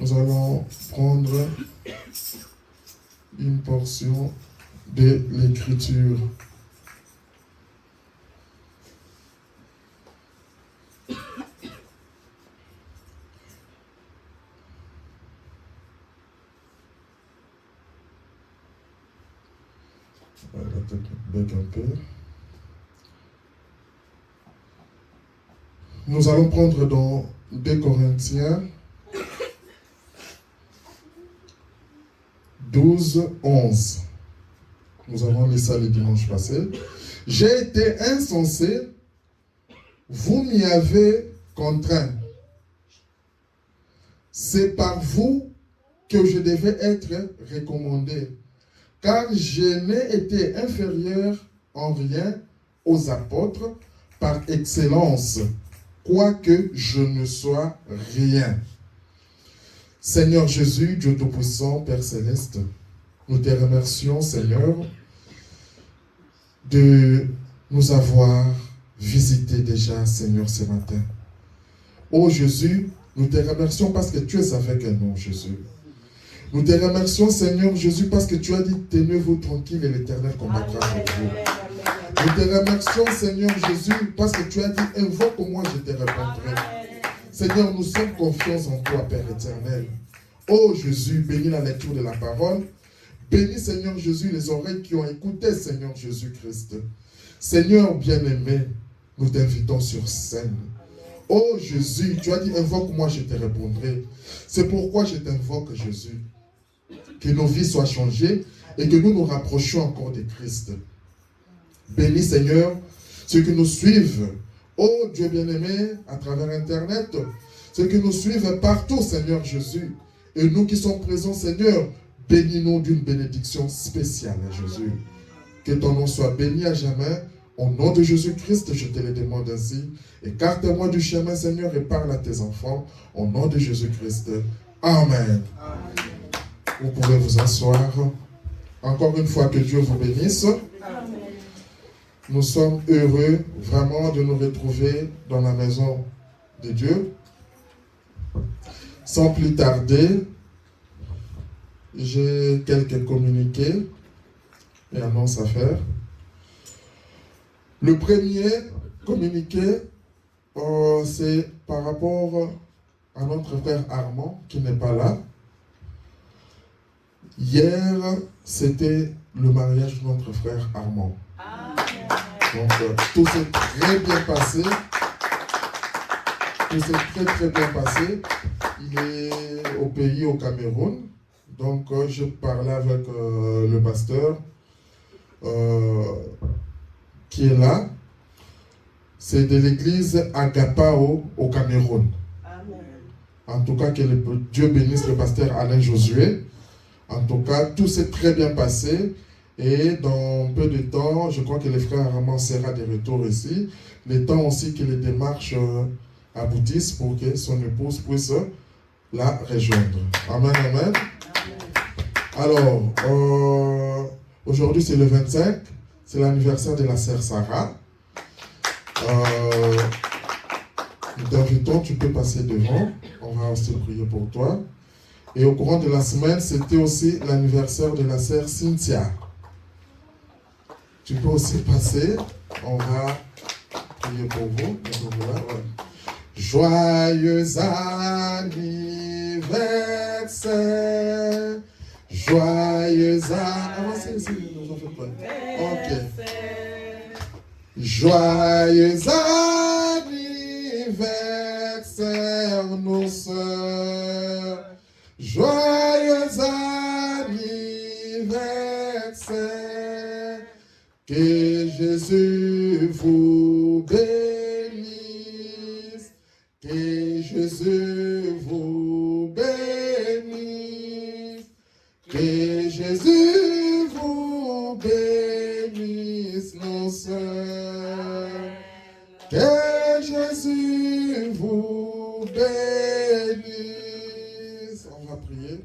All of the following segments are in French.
nous allons prendre une portion de l'Écriture. Nous allons prendre dans 2 Corinthiens 12, 11. Nous avons lu ça le dimanche passé. J'ai été insensé, vous m'y avez contraint. C'est par vous que je devais être recommandé, car je n'ai été inférieur en rien aux apôtres par excellence, quoique je ne sois rien. Seigneur Jésus, Dieu Tout-Puissant, Père Céleste, nous te remercions, Seigneur, de nous avoir visités déjà, Seigneur, ce matin. Oh Jésus, nous te remercions parce que tu es avec nous, Jésus. Nous te remercions, Seigneur Jésus, parce que tu as dit, tenez-vous tranquille et l'Éternel combattra pour vous. Nous te remercions, Seigneur Jésus, parce que tu as dit, invoque-moi, je te répondrai. Seigneur, nous sommes confiants en toi, Père éternel. Oh Jésus, bénis la lecture de la parole. Bénis, Seigneur Jésus, les oreilles qui ont écouté, Seigneur Jésus-Christ. Seigneur bien-aimé, nous t'invitons sur scène. Oh Jésus, tu as dit, invoque-moi, je te répondrai. C'est pourquoi je t'invoque, Jésus. Que nos vies soient changées et que nous nous rapprochions encore de Christ. Bénis, Seigneur, ceux qui nous suivent. Oh Dieu bien-aimé, à travers Internet, ceux qui nous suivent partout, Seigneur Jésus. Et nous qui sommes présents, Seigneur, bénis-nous d'une bénédiction spéciale, Jésus. Que ton nom soit béni à jamais. Au nom de Jésus-Christ, je te le demande ainsi. Écarte-moi du chemin, Seigneur, et parle à tes enfants. Au nom de Jésus-Christ. Amen. Vous pouvez vous asseoir. Encore une fois, que Dieu vous bénisse. Amen. Nous sommes heureux vraiment de nous retrouver dans la maison de Dieu. Sans plus tarder, j'ai quelques communiqués et annonces à faire. Le premier communiqué, c'est par rapport à notre frère Armand qui n'est pas là. Hier, c'était le mariage de notre frère Armand. Donc, tout s'est très bien passé. Tout s'est très très bien passé. Il est au pays, au Cameroun. Donc, je parlais avec le pasteur qui est là. C'est de l'église Agapao au Cameroun. Amen. En tout cas, que Dieu bénisse le pasteur Alain Josué. En tout cas, tout s'est très bien passé. Et dans peu de temps, je crois que le frère Armand sera de retour ici. Le temps aussi que les démarches aboutissent pour que son épouse puisse la rejoindre. Amen, amen. Alors, aujourd'hui c'est le 25, c'est l'anniversaire de la sœur Sarah. Nous t'invitons, tu peux passer devant. On va aussi prier pour toi. Et au courant de la semaine, c'était aussi l'anniversaire de la sœur Cynthia. Tu peux aussi passer. On va prier pour vous. Joyeux anniversaire. Joyeux anniversaire. Ok. Joyeux anniversaire, nos sœurs. Joyeux anniversaire. Que Jésus vous bénisse. Que Jésus vous bénisse. Que Jésus vous bénisse, nos sœurs. Que Jésus vous bénisse. On va prier.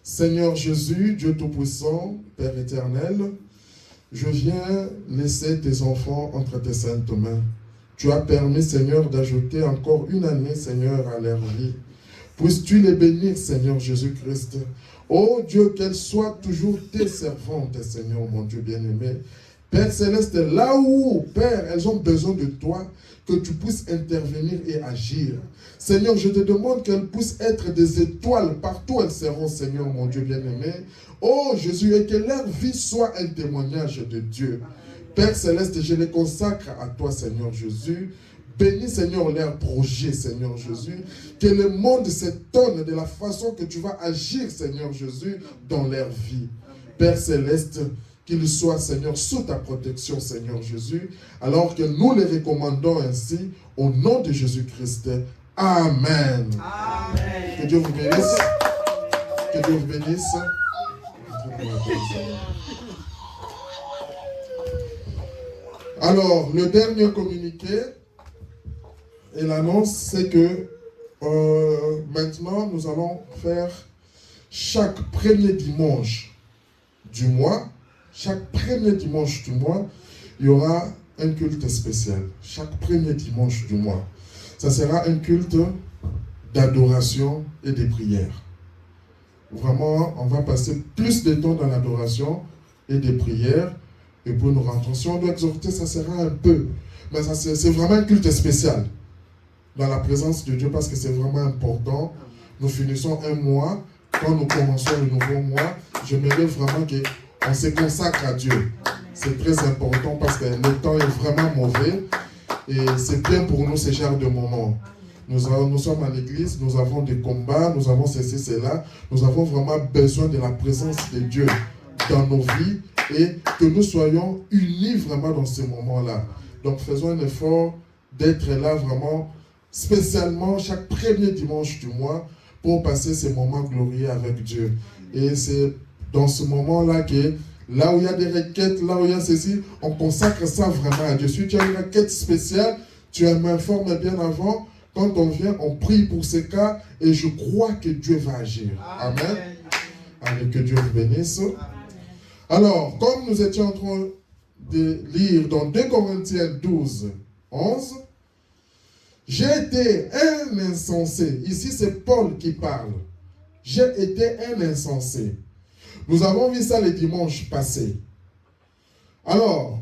Seigneur Jésus, Dieu Tout-Puissant, Père éternel, je viens laisser tes enfants entre tes saintes mains. Tu as permis, Seigneur, d'ajouter encore une année, Seigneur, à leur vie, Puisses-tu les bénir, Seigneur Jésus-Christ. Oh Dieu, qu'elles soient toujours tes servantes, Seigneur, mon Dieu bien-aimé. Père Céleste, là où, Père, elles ont besoin de toi, que tu puisses intervenir et agir. Seigneur, je te demande qu'elles puissent être des étoiles partout où elles seront, Seigneur, mon Dieu bien-aimé. Oh Jésus, et que leur vie soit un témoignage de Dieu. Père Céleste, je les consacre à toi, Seigneur Jésus. Bénis, Seigneur, leurs projets, Seigneur Jésus. Que le monde s'étonne de la façon que tu vas agir, Seigneur Jésus, dans leur vie. Père Céleste, qu'ils soient, Seigneur, sous ta protection, Seigneur Jésus, alors que nous les recommandons ainsi, au nom de Jésus-Christ. Amen. Amen. Que Dieu vous bénisse. Que Dieu vous bénisse. Alors, le dernier communiqué et l'annonce, c'est que maintenant, nous allons faire chaque premier dimanche du mois, il y aura un culte spécial. Chaque premier dimanche du mois. Ça sera un culte d'adoration et de prière. Vraiment, on va passer plus de temps dans l'adoration et des prières. Et pour nous rentrer, si on doit exhorter, ça sera un peu. Mais c'est vraiment un culte spécial dans la présence de Dieu parce que c'est vraiment important. Nous finissons un mois. Quand nous commençons le nouveau mois, j'aimerais vraiment qu'on se consacre à Dieu. C'est très important parce que le temps est vraiment mauvais. Et c'est bien pour nous ce genre de moments. Nous sommes à l'église, nous avons des combats, nous avons ceci, cela. Nous avons vraiment besoin de la présence de Dieu dans nos vies et que nous soyons unis vraiment dans ces moments-là. Donc faisons un effort d'être là vraiment spécialement chaque premier dimanche du mois pour passer ces moments glorieux avec Dieu. Et c'est dans ce moment-là que là où il y a des requêtes, là où il y a ceci, on consacre ça vraiment à Dieu. Si tu as une requête spéciale, tu m'informes bien avant. Quand on vient, on prie pour ces cas et je crois que Dieu va agir. Amen. Allez, que Dieu vous bénisse. Amen. Alors, comme nous étions en train de lire dans 2 Corinthiens 12, 11, j'ai été un insensé. Ici, c'est Paul qui parle. J'ai été un insensé. Nous avons vu ça le dimanche passé. Alors,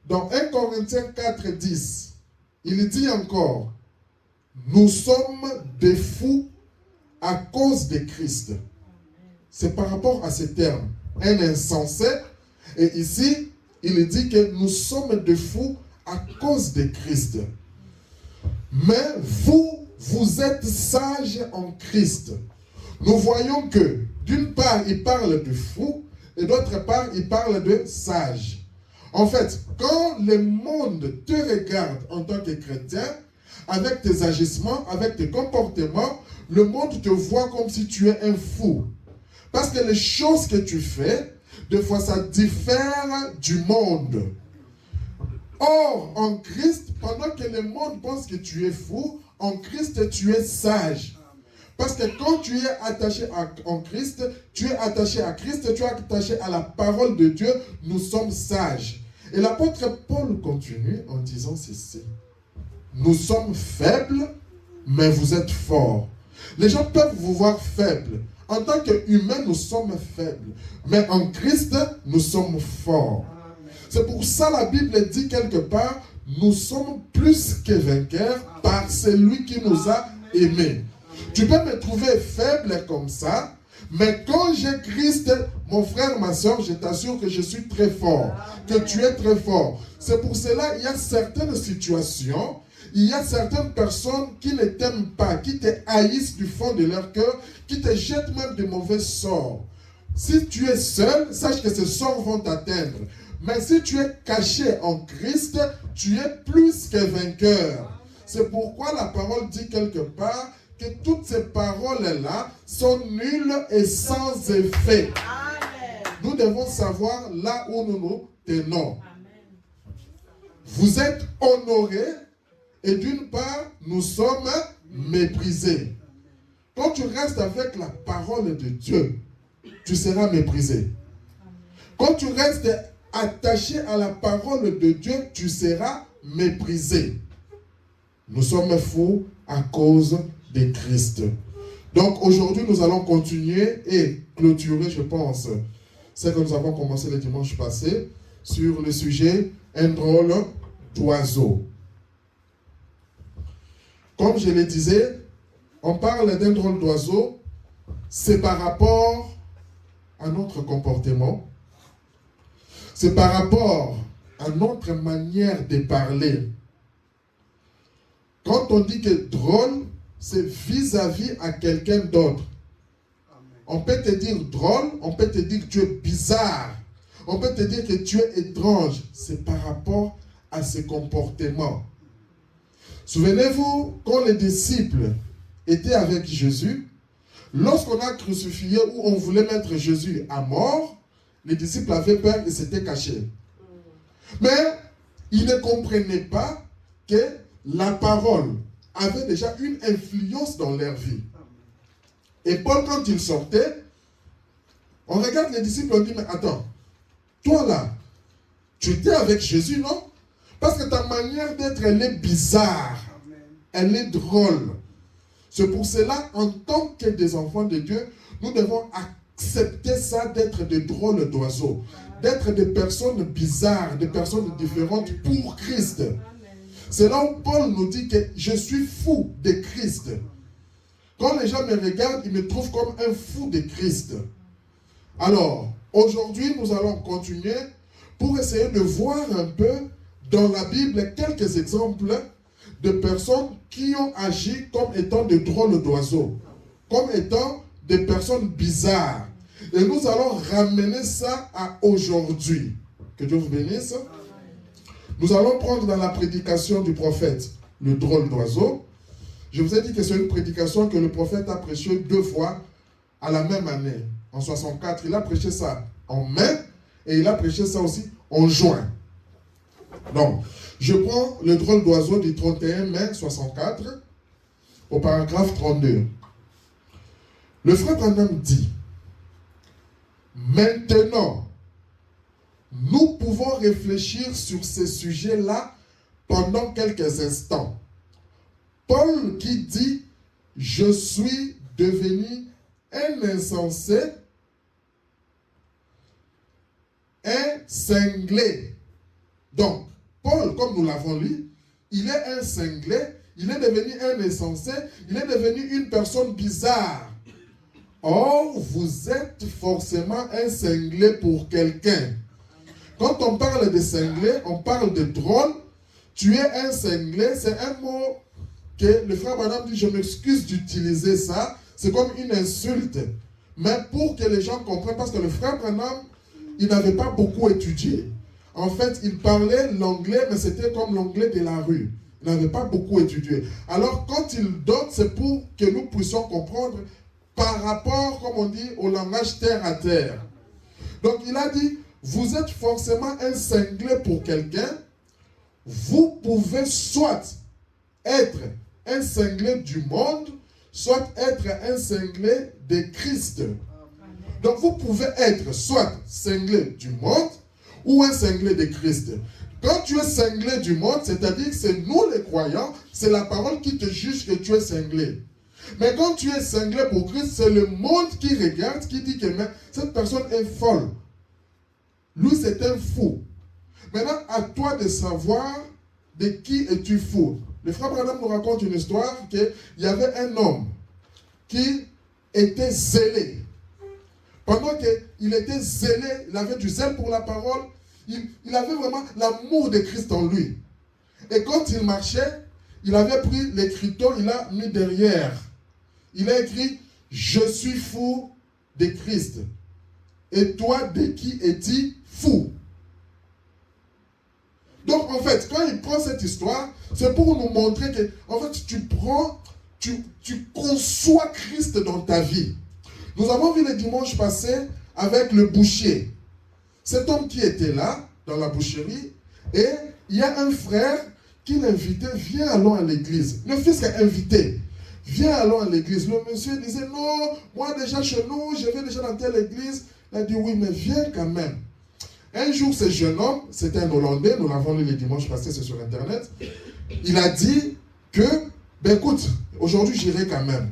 dans 1 Corinthiens 4, 10, il dit encore, nous sommes des fous à cause de Christ. C'est par rapport à ces termes. Un insensé. Et ici, il dit que nous sommes des fous à cause de Christ. Mais vous êtes sages en Christ. Nous voyons que, d'une part, il parle de fou, et d'autre part, il parle de sage. En fait, quand le monde te regarde en tant que chrétien, avec tes agissements, avec tes comportements, le monde te voit comme si tu es un fou. Parce que les choses que tu fais, des fois, ça diffère du monde. Or, en Christ, pendant que le monde pense que tu es fou, en Christ, tu es sage. Parce que quand tu es attaché en Christ, tu es attaché à Christ, tu es attaché à la parole de Dieu, nous sommes sages. Et l'apôtre Paul continue en disant ceci. Nous sommes faibles, mais vous êtes forts. Les gens peuvent vous voir faibles. En tant qu'humains, nous sommes faibles. Mais en Christ, nous sommes forts. C'est pour ça la Bible dit quelque part, nous sommes plus que vainqueurs par celui qui nous a aimés. Tu peux me trouver faible comme ça, mais quand j'ai Christ, mon frère, ma soeur, je t'assure que je suis très fort, que tu es très fort. C'est pour cela qu'il y a certaines situations, il y a certaines personnes qui ne t'aiment pas, qui te haïssent du fond de leur cœur, qui te jettent même de mauvais sorts. Si tu es seul, sache que ces sorts vont t'atteindre. Mais si tu es caché en Christ, tu es plus que vainqueur. C'est pourquoi la parole dit quelque part que toutes ces paroles-là sont nulles et sans effet. Amen. Nous devons savoir là où nous nous tenons. Amen. Vous êtes honorés et d'une part, nous sommes méprisés. Quand tu restes avec la parole de Dieu, tu seras méprisé. Quand tu restes attaché à la parole de Dieu, tu seras méprisé. Nous sommes fous à cause de Christ. Donc aujourd'hui, nous allons continuer et clôturer, je pense, ce que nous avons commencé le dimanche passé sur le sujet « Un drôle d'oiseau ». Comme je le disais, on parle d'un drôle d'oiseau, c'est par rapport à notre comportement, c'est par rapport à notre manière de parler. Quand on dit que drôle, c'est vis-à-vis à quelqu'un d'autre. On peut te dire drôle, on peut te dire que tu es bizarre, on peut te dire que tu es étrange. C'est par rapport à ce comportement. Souvenez-vous, quand les disciples étaient avec Jésus, lorsqu'on a crucifié ou on voulait mettre Jésus à mort, les disciples avaient peur et s'étaient cachés. Mais ils ne comprenaient pas que la parole avait déjà une influence dans leur vie. Et Paul, quand il sortait, on regarde les disciples, on dit, mais attends, toi là, tu étais avec Jésus, non? Parce que ta manière d'être, elle est bizarre. Elle est drôle. C'est pour cela, en tant que des enfants de Dieu, nous devons accepter ça d'être des drôles d'oiseaux, d'être des personnes bizarres, des personnes différentes pour Christ. C'est là où Paul nous dit que je suis fou de Christ. Quand les gens me regardent, ils me trouvent comme un fou de Christ. Alors, aujourd'hui, nous allons continuer pour essayer de voir un peu dans la Bible quelques exemples de personnes qui ont agi comme étant des drôles d'oiseaux, comme étant des personnes bizarres. Et nous allons ramener ça à aujourd'hui. Que Dieu vous bénisse. Nous allons prendre dans la prédication du prophète le drôle d'oiseau. Je vous ai dit que c'est une prédication que le prophète a prêché 2 fois à la même année. En 64, il a prêché ça en mai et il a prêché ça aussi en juin. Donc, je prends le drôle d'oiseau du 31 mai 64 au paragraphe 32. Le frère Branham dit: maintenant, nous pouvons réfléchir sur ces sujets-là pendant quelques instants. Paul qui dit « Je suis devenu un insensé, un cinglé ». Donc, Paul, comme nous l'avons lu, il est un cinglé, il est devenu un insensé, il est devenu une personne bizarre. Or, vous êtes forcément un cinglé pour quelqu'un. Quand on parle de cinglé, on parle de drôle. Tu es un cinglé, c'est un mot que le frère Branham dit, je m'excuse d'utiliser ça, c'est comme une insulte. Mais pour que les gens comprennent, parce que le frère Branham, il n'avait pas beaucoup étudié. En fait, il parlait l'anglais, mais c'était comme l'anglais de la rue. Il n'avait pas beaucoup étudié. Alors, quand il donne, c'est pour que nous puissions comprendre par rapport, comme on dit, au langage terre à terre. Donc, il a dit, vous êtes forcément un cinglé pour quelqu'un. Vous pouvez soit être un cinglé du monde, soit être un cinglé de Christ. Donc, vous pouvez être soit cinglé du monde, ou un cinglé de Christ. Quand tu es cinglé du monde, c'est-à-dire que c'est nous les croyants, c'est la parole qui te juge que tu es cinglé. Mais quand tu es cinglé pour Christ, c'est le monde qui regarde, qui dit que mais, cette personne est folle. Lui, c'est un fou. Maintenant, à toi de savoir de qui es-tu fou. Le frère Branham nous raconte une histoire qu'il y avait un homme qui était zélé. Pendant qu'il était zélé, il avait du zèle pour la parole, il avait vraiment l'amour de Christ en lui. Et quand il marchait, il avait pris l'écriteau, il l'a mis derrière. Il a écrit « Je suis fou de Christ. Et toi, de qui es-tu fou ?» Donc, en fait, quand il prend cette histoire, c'est pour nous montrer que, en fait, tu conçois Christ dans ta vie. Nous avons vu le dimanche passé avec le boucher. Cet homme qui était là, dans la boucherie, et il y a un frère qui l'invitait, viens allons à l'église. Le fils a invité, viens allons à l'église. Le monsieur disait, non, moi déjà chez nous, je vais déjà dans telle église. Il a dit, oui, mais viens quand même. Un jour, ce jeune homme, c'était un Hollandais, nous l'avons lu le dimanche passé, c'est sur Internet, il a dit que, ben écoute, aujourd'hui j'irai quand même.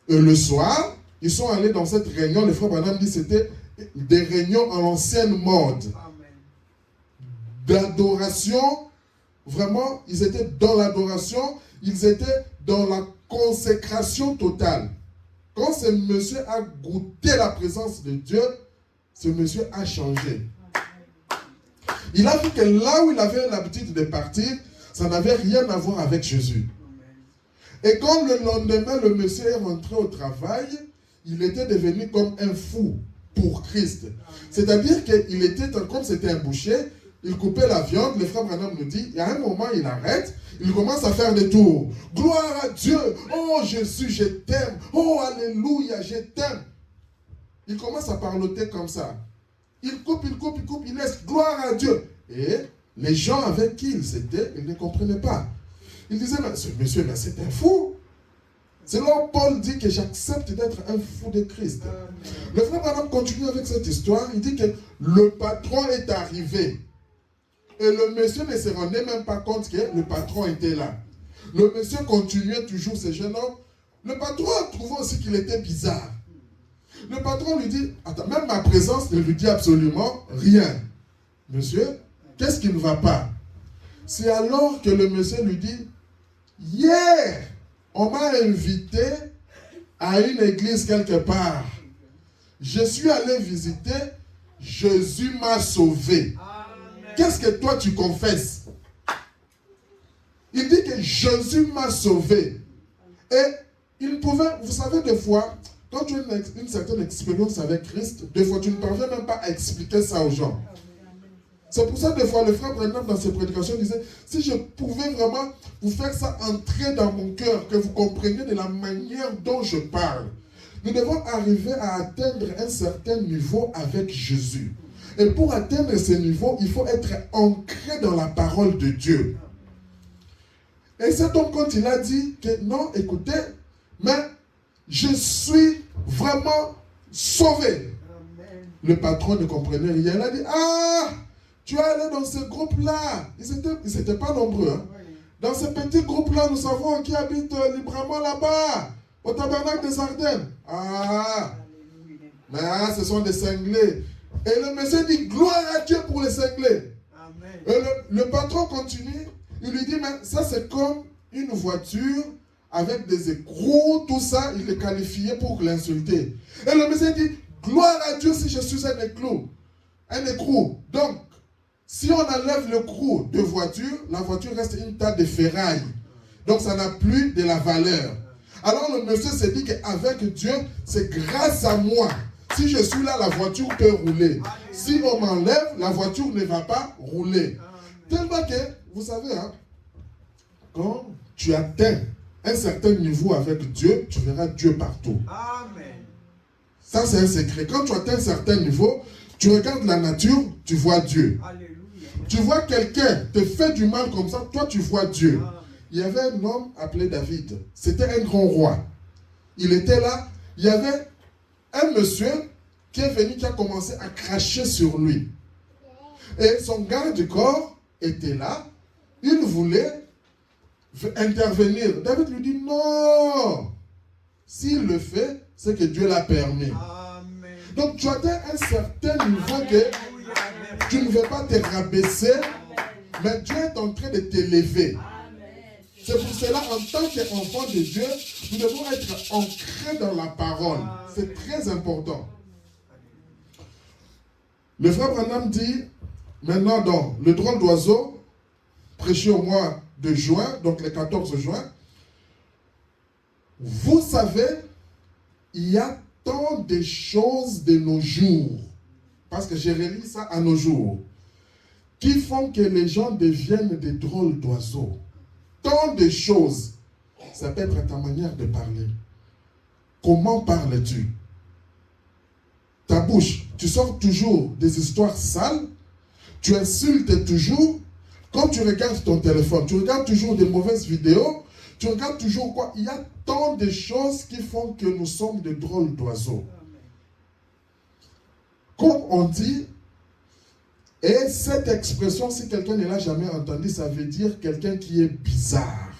Et le soir, ils sont allés dans cette réunion. Le frère Branham dit que c'était des réunions en ancienne mode. D'adoration. Vraiment, ils étaient dans l'adoration. Ils étaient dans la consécration totale. Quand ce monsieur a goûté la présence de Dieu, ce monsieur a changé. Il a vu que là où il avait l'habitude de partir, ça n'avait rien à voir avec Jésus. Et quand le lendemain, le monsieur est rentré au travail, il était devenu comme un fou pour Christ. C'est-à-dire qu'il était, comme c'était un boucher, il coupait la viande, le frère Branham nous dit, il y a un moment, il arrête, il commence à faire des tours. Gloire à Dieu, oh Jésus, je t'aime, oh alléluia, je t'aime. Il commence à parloter comme ça. Il coupe, il laisse, gloire à Dieu. Et les gens avec qui il s'était, ils ne comprenaient pas. Ils disaient, mais ce monsieur, mais c'est un fou. C'est là où Paul dit que j'accepte d'être un fou de Christ. Le frère Branham continue avec cette histoire. Il dit que le patron est arrivé. Et le monsieur ne se rendait même pas compte que le patron était là. Le monsieur continuait toujours ce jeune homme. Le patron a trouvé aussi qu'il était bizarre. Le patron lui dit, attends, même ma présence ne lui dit absolument rien. Monsieur, qu'est-ce qui ne va pas? C'est alors que le monsieur lui dit, hier, on m'a invité à une église quelque part. Je suis allé visiter, Jésus m'a sauvé. Qu'est-ce que toi tu confesses? Il dit que Jésus m'a sauvé. Et il pouvait, vous savez, des fois, quand tu as une certaine expérience avec Christ, des fois tu ne parviens même pas à expliquer ça aux gens. C'est pour ça, des fois, le frère Branham, dans ses prédications, disait, si je pouvais vraiment vous faire ça entrer dans mon cœur, que vous compreniez de la manière dont je parle. Nous devons arriver à atteindre un certain niveau avec Jésus. Et pour atteindre ce niveau, il faut être ancré dans la parole de Dieu. Et c'est donc quand il a dit que non, écoutez, mais je suis vraiment sauvé. Le patron ne comprenait rien. Il a dit, ah, tu es allé dans ce groupe-là. Ils n'étaient pas nombreux. Hein. Dans ce petit groupe-là, nous savons qui habite librement là-bas, au tabernacle des Ardennes. Ah, mais ce sont des cinglés. Et le monsieur dit, gloire à Dieu pour les cinglés. Amen. Et le patron continue, il lui dit, mais ça c'est comme une voiture avec des écrous, tout ça, il est qualifié pour l'insulter. Et le monsieur dit, gloire à Dieu si je suis un écrou. Un écrou. Donc, si on enlève l'écrou de voiture, la voiture reste une tas de ferraille. Donc ça n'a plus de la valeur. Alors le monsieur s'est dit qu'avec Dieu, c'est grâce à moi. Si je suis là, la voiture peut rouler. Si on m'enlève, la voiture ne va pas rouler. Tellement que, vous savez, hein, quand tu atteins un certain niveau avec Dieu, tu verras Dieu partout. Amen. Ça, c'est un secret. Quand tu atteins un certain niveau, tu regardes la nature, tu vois Dieu. Alléluia. Tu vois quelqu'un te fait du mal comme ça, toi tu vois Dieu. Amen. Il y avait un homme appelé David. C'était un grand roi. Il était là. Il y avait un monsieur qui est venu, qui a commencé à cracher sur lui. Et son garde du corps était là. Il voulait intervenir. David lui dit non. S'il le fait, c'est que Dieu l'a permis. Amen. Donc tu atteins un certain niveau que tu ne veux pas te rabaisser, mais Dieu est en train de t'élever. C'est pour cela, en tant qu'enfant de Dieu, nous devons être ancrés dans la parole. C'est très important. Le frère Branham dit, maintenant dans le drôle d'oiseau, prêché au mois de juin, donc le 14 juin, vous savez, il y a tant de choses de nos jours, parce que j'ai relis ça à nos jours, qui font que les gens deviennent des drôles d'oiseaux. Tant de choses. Ça peut être ta manière de parler. Comment parles-tu? Ta bouche, tu sors toujours des histoires sales, tu insultes toujours. Quand tu regardes ton téléphone, tu regardes toujours des mauvaises vidéos, tu regardes toujours quoi? Il y a tant de choses qui font que nous sommes des drôles d'oiseaux. Comme on dit, et cette expression, si quelqu'un ne l'a jamais entendue, ça veut dire quelqu'un qui est bizarre.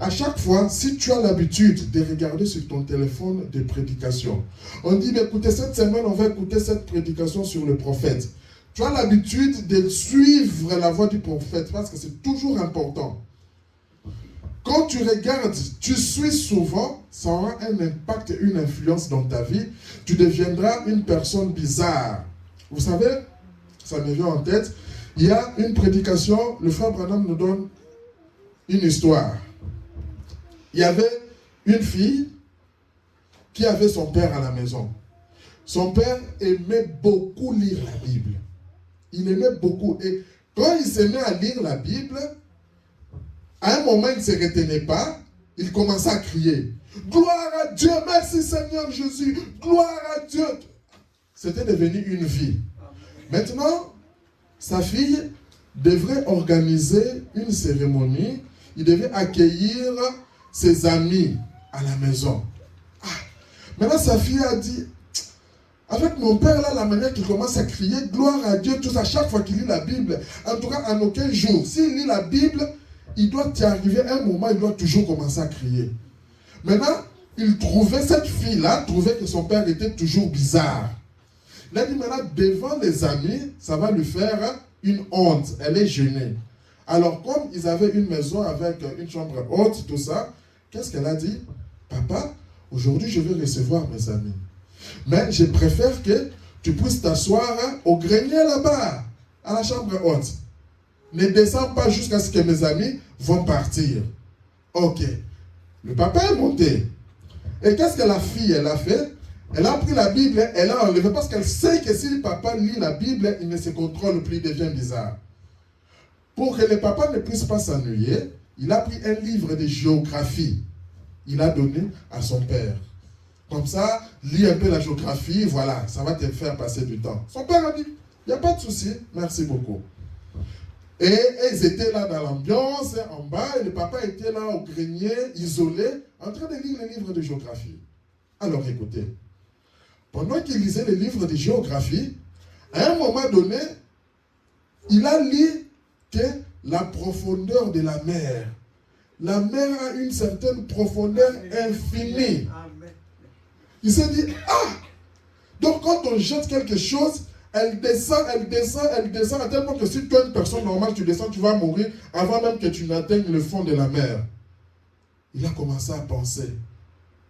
à chaque fois, si tu as l'habitude de regarder sur ton téléphone des prédications, on dit, écoutez, cette semaine, on va écouter cette prédication sur le prophète. Tu as l'habitude de suivre la voix du prophète parce que c'est toujours important. Quand tu regardes, tu suis souvent, ça aura un impact et une influence dans ta vie. Tu deviendras une personne bizarre. Vous savez, ça me vient en tête, il y a une prédication, le frère Branham nous donne une histoire. Il y avait une fille qui avait son père à la maison. Son père aimait beaucoup lire la Bible. Il aimait beaucoup. Et quand il s'est mis à lire la Bible, à un moment, il ne se retenait pas. Il commençait à crier. Gloire à Dieu, merci Seigneur Jésus. Gloire à Dieu. C'était devenu une vie. Maintenant, sa fille devrait organiser une cérémonie. Il devait accueillir ses amis à la maison. Ah. Maintenant, sa fille a dit, avec mon père, là, la manière qu'il commence à crier, gloire à Dieu, tout ça, chaque fois qu'il lit la Bible, en tout cas, en aucun jour, s'il lit la Bible, il doit y arriver un moment, il doit toujours commencer à crier. Maintenant, il trouvait, cette fille-là, trouvait que son père était toujours bizarre. Il a dit maintenant, devant les amis, ça va lui faire une honte. Elle est gênée. Alors, comme ils avaient une maison avec une chambre haute, tout ça, qu'est-ce qu'elle a dit? Papa, aujourd'hui, je vais recevoir mes amis. Mais je préfère que tu puisses t'asseoir au grenier là-bas, à la chambre haute. Ne descends pas jusqu'à ce que mes amis vont partir. Ok. Le papa est monté. Et qu'est-ce que la fille, elle a fait? Elle a pris la Bible, elle a enlevé parce qu'elle sait que si le papa lit la Bible, il ne se contrôle plus, il devient bizarre. Pour que le papa ne puisse pas s'ennuyer, il a pris un livre de géographie. Il a donné à son père. Comme ça, lis un peu la géographie, voilà, ça va te faire passer du temps. Son père a dit, il n'y a pas de souci, merci beaucoup. Et ils étaient là dans l'ambiance, en bas, et le papa était là au grenier, isolé, en train de lire les livres de géographie. Alors écoutez, pendant qu'il lisait les livres de géographie, à un moment donné, il a lu que la profondeur de la mer a une certaine profondeur infinie. Il s'est dit, ah! Donc quand on jette quelque chose, elle descend, à tel point que si tu es une personne normale, tu descends, tu vas mourir avant même que tu n'atteignes le fond de la mer. Il a commencé à penser.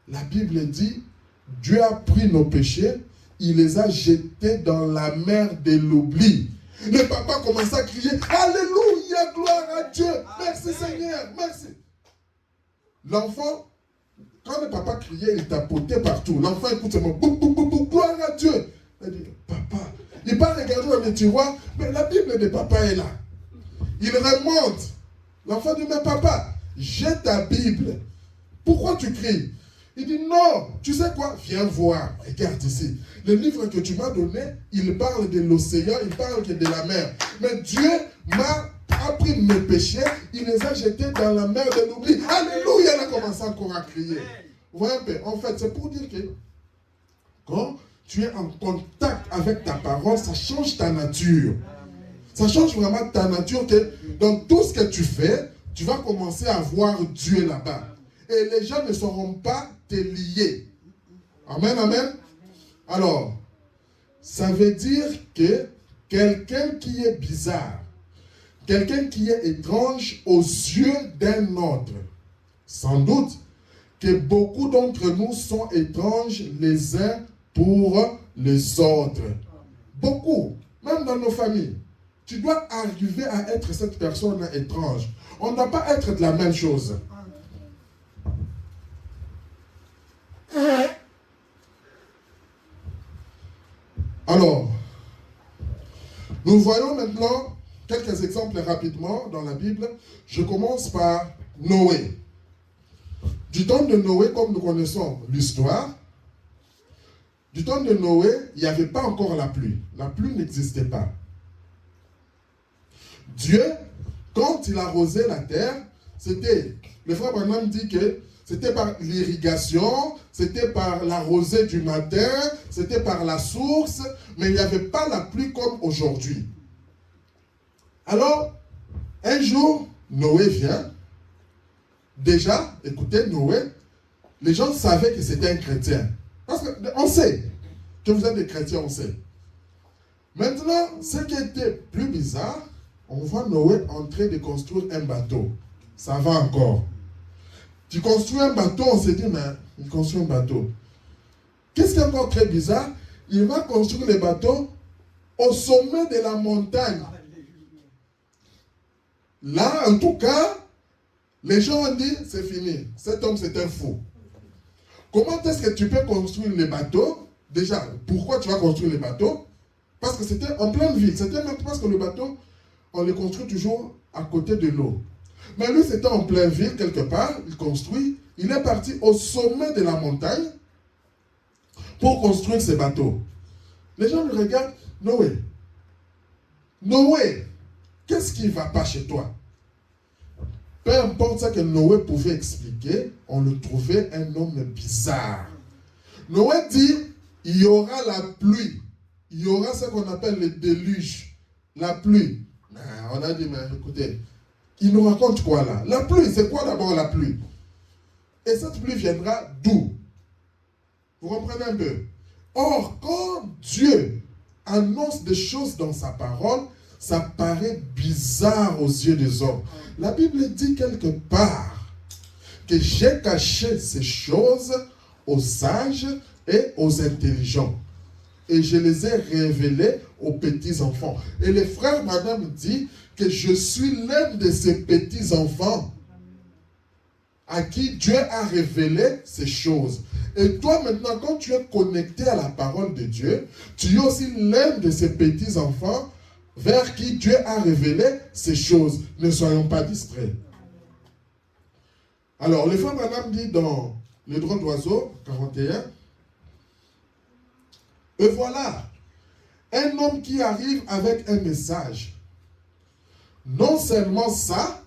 La Bible dit, Dieu a pris nos péchés, il les a jetés dans la mer de l'oubli. Le papa commençait à crier, Alléluia, gloire à Dieu, merci Seigneur, merci. L'enfant, quand le papa criait, il tapotait partout. L'enfant écoute seulement, gloire à Dieu. Il dit, papa, il part regarder dans le tiroir, mais la Bible de papa est là. Il remonte. L'enfant dit, mais papa, j'ai ta Bible. Pourquoi tu cries? Il dit, non, tu sais quoi? Viens voir, regarde ici. Le livre que tu m'as donné, il parle de l'océan, il parle de la mer. Mais Dieu m'a appris mes péchés, il les a jetés dans la mer de l'oubli. Alléluia, il a commencé encore à crier. Vous voyez un peu, en fait, c'est pour dire que quand tu es en contact avec ta parole, ça change ta nature. Ça change vraiment ta nature que dans tout ce que tu fais, tu vas commencer à voir Dieu là-bas. Et les gens ne sauront pas te lier. Amen, amen. Alors, ça veut dire que quelqu'un qui est bizarre, quelqu'un qui est étrange aux yeux d'un autre, sans doute que beaucoup d'entre nous sont étranges les uns pour les autres. Beaucoup, même dans nos familles. Tu dois arriver à être cette personne étrange. On ne doit pas être de la même chose. Alors, nous voyons maintenant quelques exemples rapidement dans la Bible. Je commence par Noé. Du temps de Noé, comme nous connaissons l'histoire, du temps de Noé, il n'y avait pas encore la pluie. La pluie n'existait pas. Dieu, quand il arrosait la terre, c'était, le frère Branham dit que c'était par l'irrigation, c'était par la rosée du matin, c'était par la source, mais il n'y avait pas la pluie comme aujourd'hui. Alors, un jour, Noé vient, déjà, écoutez, Noé, les gens savaient que c'était un chrétien. Parce qu'on sait que vous êtes des chrétiens, on sait. Maintenant, ce qui était plus bizarre, on voit Noé en train de construire un bateau. Ça va encore. Tu construis un bateau, on se dit, mais il construit un bateau. Qu'est-ce qui est encore très bizarre? Il va construire le bateau au sommet de la montagne. Là, en tout cas, les gens ont dit, c'est fini. Cet homme, c'est un fou. Comment est-ce que tu peux construire le bateau? Déjà, pourquoi tu vas construire le bateau? Parce que c'était en pleine ville. C'était même parce que le bateau, on le construit toujours à côté de l'eau. Mais lui, c'était en pleine ville, quelque part. Il construit. Il est parti au sommet de la montagne pour construire ce bateau. Les gens le regardent. Noé, Noé, qu'est-ce qui ne va pas chez toi? Peu importe ce que Noé pouvait expliquer, on le trouvait un homme bizarre. Noé dit, il y aura la pluie. Il y aura ce qu'on appelle le déluge. La pluie. On a dit, mais écoutez, il nous raconte quoi là? La pluie, c'est quoi d'abord la pluie? Et cette pluie viendra d'où? Vous comprenez un peu? Or, quand Dieu annonce des choses dans sa parole, ça paraît bizarre aux yeux des hommes. La Bible dit quelque part que j'ai caché ces choses aux sages et aux intelligents. Et je les ai révélées aux petits-enfants. Et les frères, madame, dit que je suis l'un de ces petits-enfants à qui Dieu a révélé ces choses. Et toi maintenant, quand tu es connecté à la parole de Dieu, tu es aussi l'un de ces petits-enfants vers qui Dieu a révélé ces choses. Ne soyons pas distraits. Alors, le frère Branham dit dans Le drôle d'oiseau, 41, et voilà, un homme qui arrive avec un message. Non seulement ça,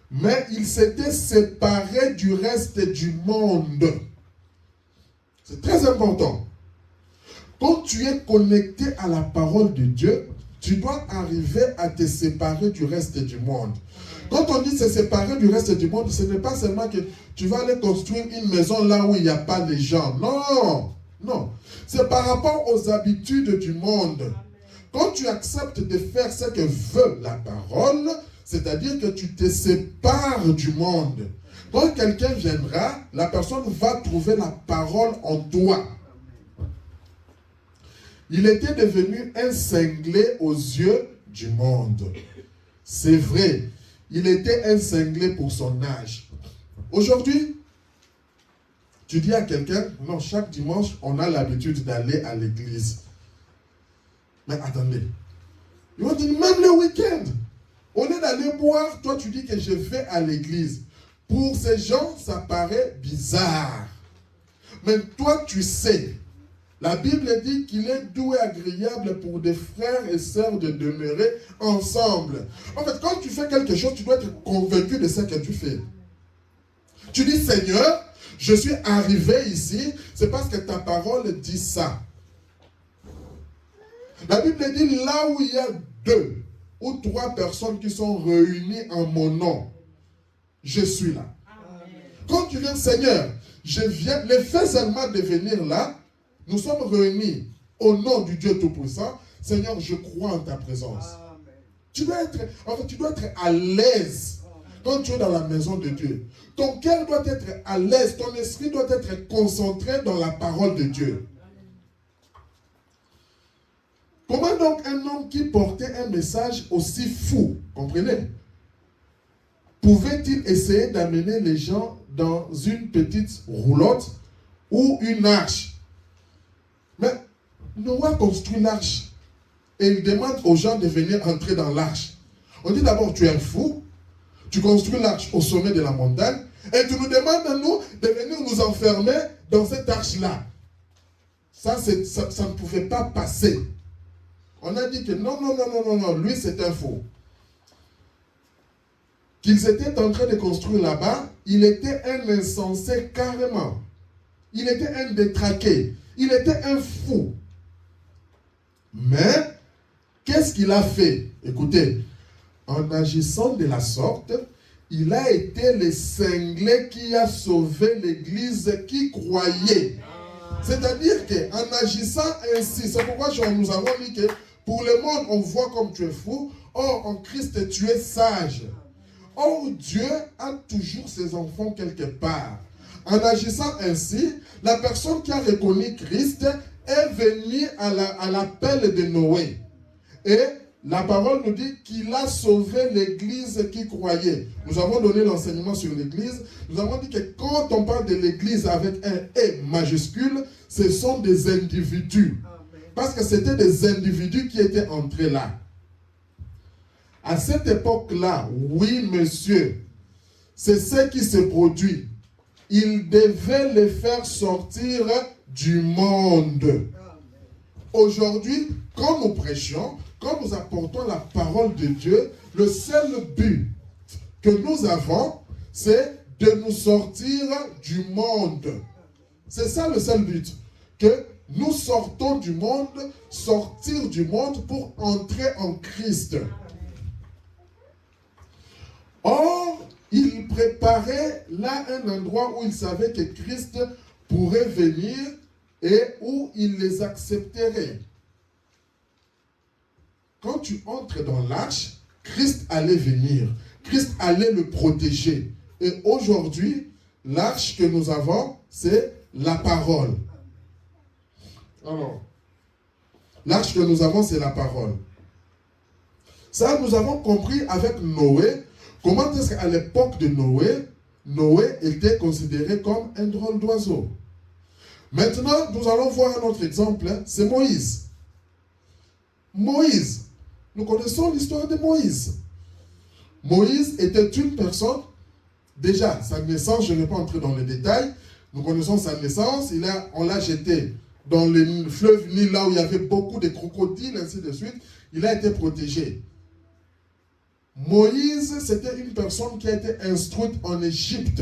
mais il s'était séparé du reste du monde. C'est très important. Quand tu es connecté à la parole de Dieu, tu dois arriver à te séparer du reste du monde. Quand on dit se séparer du reste du monde, ce n'est pas seulement que tu vas aller construire une maison là où il n'y a pas de gens. Non, non. C'est par rapport aux habitudes du monde. Quand tu acceptes de faire ce que veut la parole, c'est-à-dire que tu te sépares du monde. Quand quelqu'un viendra, la personne va trouver la parole en toi. Il était devenu un cinglé aux yeux du monde. C'est vrai, il était un cinglé pour son âge. Aujourd'hui, tu dis à quelqu'un, non, chaque dimanche, on a l'habitude d'aller à l'église. Mais attendez, ils vont dire, même le week-end, au lieu d'aller boire, toi tu dis que je vais à l'église. Pour ces gens, ça paraît bizarre. Mais toi tu sais, la Bible dit qu'il est doux et agréable pour des frères et sœurs de demeurer ensemble. En fait, quand tu fais quelque chose, tu dois être convaincu de ce que tu fais. Tu dis, Seigneur, je suis arrivé ici, c'est parce que ta parole dit ça. La Bible dit, là où il y a 2 ou 3 personnes qui sont réunies en mon nom, je suis là. Amen. Quand tu viens, Seigneur, je viens, le fait seulement de venir là, nous sommes réunis au nom du Dieu Tout-Puissant. Seigneur, je crois en ta présence. Amen. Tu dois être à l'aise quand tu es dans la maison de Dieu. Ton cœur doit être à l'aise, ton esprit doit être concentré dans la parole de Dieu. Comment donc un homme qui portait un message aussi fou, comprenez, pouvait-il essayer d'amener les gens dans une petite roulotte ou une arche? Mais Noé construit l'arche et il demande aux gens de venir entrer dans l'arche. On dit d'abord, tu es un fou, tu construis l'arche au sommet de la montagne et tu nous demandes à nous de venir nous enfermer dans cette arche-là. Ça ne pouvait pas passer. On a dit que non, lui c'est un faux. Qu'ils étaient en train de construire là-bas, il était un insensé carrément. Il était un détraqué. Il était un fou. Mais, qu'est-ce qu'il a fait? Écoutez, en agissant de la sorte, il a été le cinglé qui a sauvé l'Église qui croyait. C'est-à-dire qu'en agissant ainsi, c'est pourquoi nous avons dit que pour le monde, on voit comme tu es fou. Or, en Christ, tu es sage. Or, Dieu a toujours ses enfants quelque part. En agissant ainsi, la personne qui a reconnu Christ est venue à l'appel de Noé. Et la parole nous dit qu'il a sauvé l'Église qui croyait. Nous avons donné l'enseignement sur l'Église. Nous avons dit que quand on parle de l'Église avec un « E » majuscule, ce sont des individus. Parce que c'était des individus qui étaient entrés là. À cette époque-là, oui, monsieur, c'est ce qui se produit. Il devait les faire sortir du monde. Aujourd'hui, quand nous prêchons, quand nous apportons la parole de Dieu, le seul but que nous avons, c'est de nous sortir du monde. C'est ça le seul but. Que nous sortons du monde, sortir du monde pour entrer en Christ. Or, il préparait là un endroit où il savait que Christ pourrait venir et où il les accepterait. Quand tu entres dans l'arche, Christ allait venir. Christ allait le protéger. Et aujourd'hui, l'arche que nous avons, c'est la parole. Alors, l'arche que nous avons, c'est la parole. Ça, nous avons compris avec Noé. Comment est-ce qu'à l'époque de Noé, Noé était considéré comme un drôle d'oiseau. Maintenant, nous allons voir un autre exemple, c'est Moïse. Moïse, nous connaissons l'histoire de Moïse. Moïse était une personne, déjà, sa naissance, je ne vais pas entrer dans les détails, nous connaissons sa naissance, on l'a jeté dans le fleuve Nil, là où il y avait beaucoup de crocodiles, ainsi de suite, il a été protégé. Moïse, c'était une personne qui a été instruite en Égypte.